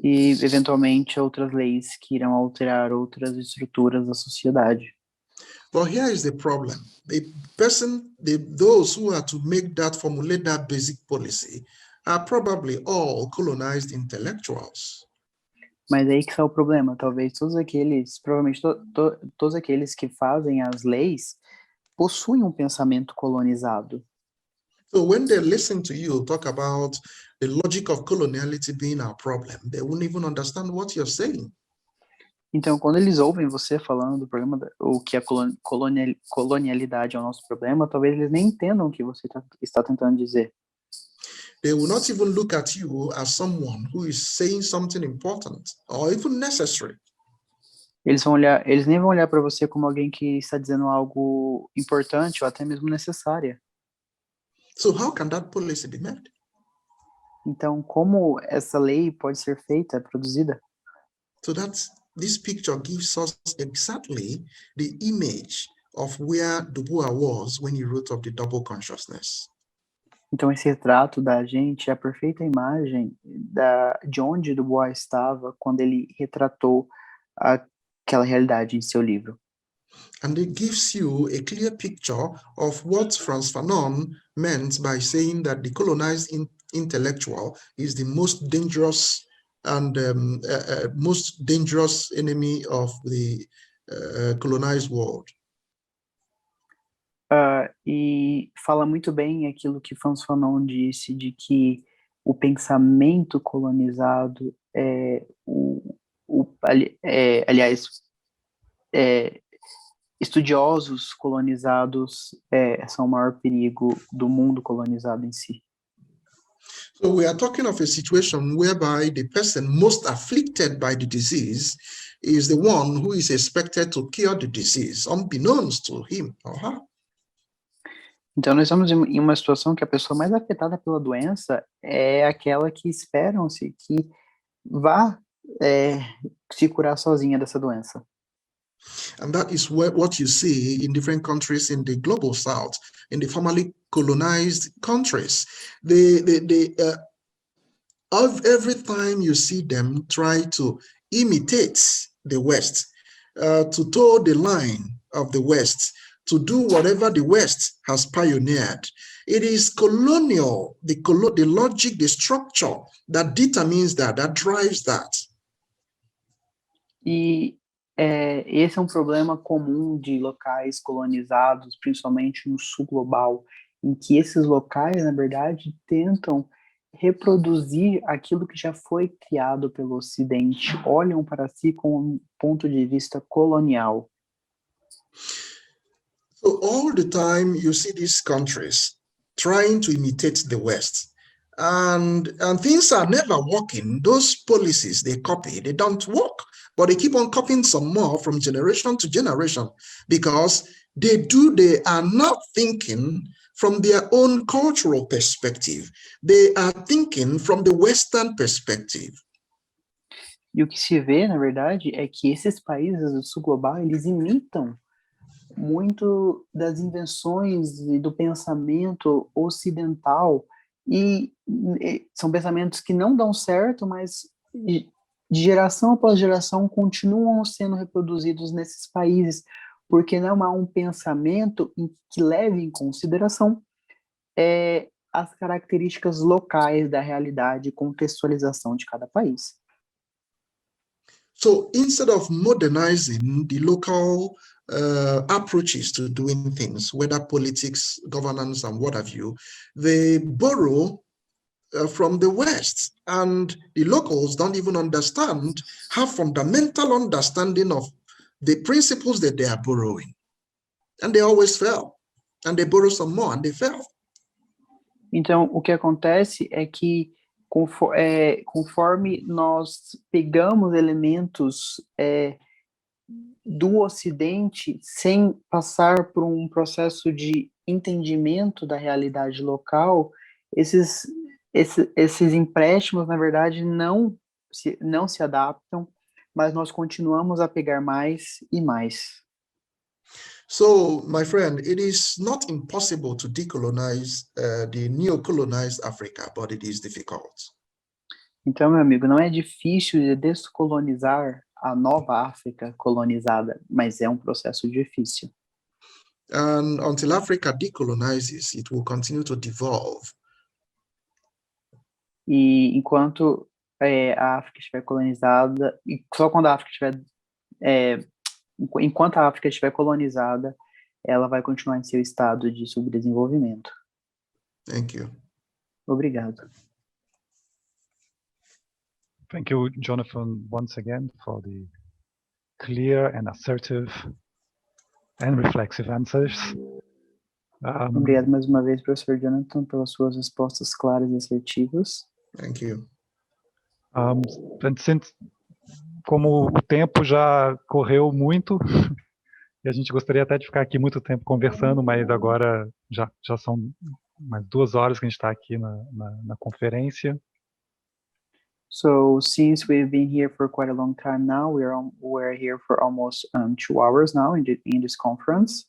E, eventualmente, outras leis que irão alterar outras estruturas da sociedade. But here is the problem. Those who are to formulate that basic policy are probably all colonized intellectuals. Mas aí que está o problema. Talvez provavelmente todos aqueles que fazem as leis possuem um pensamento colonizado. So when they listen to you talk about the logic of coloniality being our problem, they won't even understand what you're saying. Então, quando eles ouvem você falando do problema, o que a colonialidade é o nosso problema, talvez eles nem entendam o que você está tentando dizer. They will not even look at you as someone who is saying something important or even necessary. Eles nem vão olhar para você como alguém que está dizendo algo importante ou até mesmo necessária. So how can that policy be made? Então, como essa lei pode ser feita, produzida? So this picture gives us exactly the image of where Du Bois was when he wrote of the double consciousness. Então, esse retrato da gente é a perfeita imagem de onde Du Bois estava quando ele retratou aquela realidade em seu livro. And it gives you a clear picture of what Frantz Fanon meant by saying that the colonized intellectual is the most dangerous and most dangerous enemy of the colonized world. E fala muito bem aquilo que Frantz Fanon disse, de que o pensamento colonizado estudiosos colonizados são o maior perigo do mundo colonizado em si. So we are talking of a situation whereby the person most afflicted by the disease is the one who is expected to cure the disease, unbeknownst to him or her. Então, nós estamos em uma situação que a pessoa mais afetada pela doença é aquela que esperam-se que vá se curar sozinha dessa doença. And that is what you see in different countries in the global south, in the formerly colonized countries. Every time you see them try to imitate the West, to toe the line of the West, to do whatever the West has pioneered, it is colonial, the logic, the structure that determines that drives that. E esse é um problema comum de locais colonizados, principalmente no sul global, em que esses locais, na verdade, tentam reproduzir aquilo que já foi criado pelo Ocidente, olham para si com um ponto de vista colonial. So all the time you see these countries trying to imitate the West, and things are never working. Those policies they copy, they don't work. But they keep on copying some more from generation to generation because they are not thinking from their own cultural perspective. They are thinking from the Western perspective. E o que se vê, na verdade, é que esses países do sul global, eles imitam muito das invenções e do pensamento ocidental e são pensamentos que não dão certo, mas de geração após geração, continuam sendo reproduzidos nesses países, porque não há um pensamento que leve em consideração as características locais da realidade e contextualização de cada país. So instead of modernizing the local approaches to doing things, whether politics, governance, and what have you, they borrow from the West, and the locals don't even have fundamental understanding of the principles that they are borrowing. And they always fail. And they borrow some more and they fail. Então, o que acontece é que conforme nós pegamos elementos do Ocidente sem passar por um processo de entendimento da realidade local, esses empréstimos, na verdade, não se adaptam, mas nós continuamos a pegar mais e mais. So, my friend, it is not impossible to decolonize the neo-colonized Africa, but it is difficult. Então, meu amigo, não é difícil de descolonizar a nova África colonizada, mas é um processo difícil. And until Africa decolonizes, it will continue to devolve. E enquanto a África estiver colonizada, e só quando a África estiver enquanto a África estiver colonizada, ela vai continuar em seu estado de subdesenvolvimento. Thank you. Obrigado. Thank you, Jonathan, once again for the clear and assertive and reflexive answers. Obrigado mais uma vez, professor Jonathan, pelas suas respostas claras e assertivas. Thank you. Como o tempo já correu muito, e a gente gostaria até de ficar aqui muito tempo conversando, mas agora já são mais 2 horas que a gente está aqui na conferência. So, since we've been here for quite a long time now, we're here for almost 2 hours now in this conference.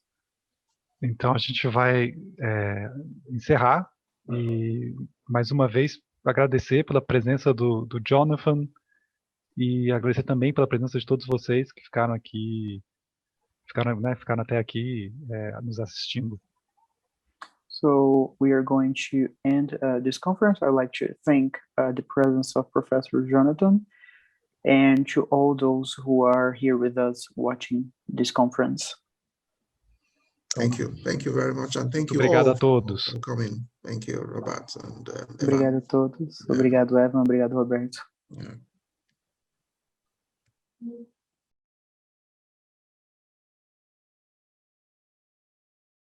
Então a gente vai encerrar e mais uma vez agradecer pela presença do Jonathan e agradecer também pela presença de todos vocês que ficaram aqui, ficaram até aqui nos assistindo. So we are going to end this conference. I'd like to thank the presence of Professor Jonathan and to all those who are here with us watching this conference. Thank you. Thank you very much. And thank you Obrigado all a todos. for coming. Thank you, Robert. And, Obrigado a todos. Obrigado, Evan. Obrigado, Roberto. Yeah.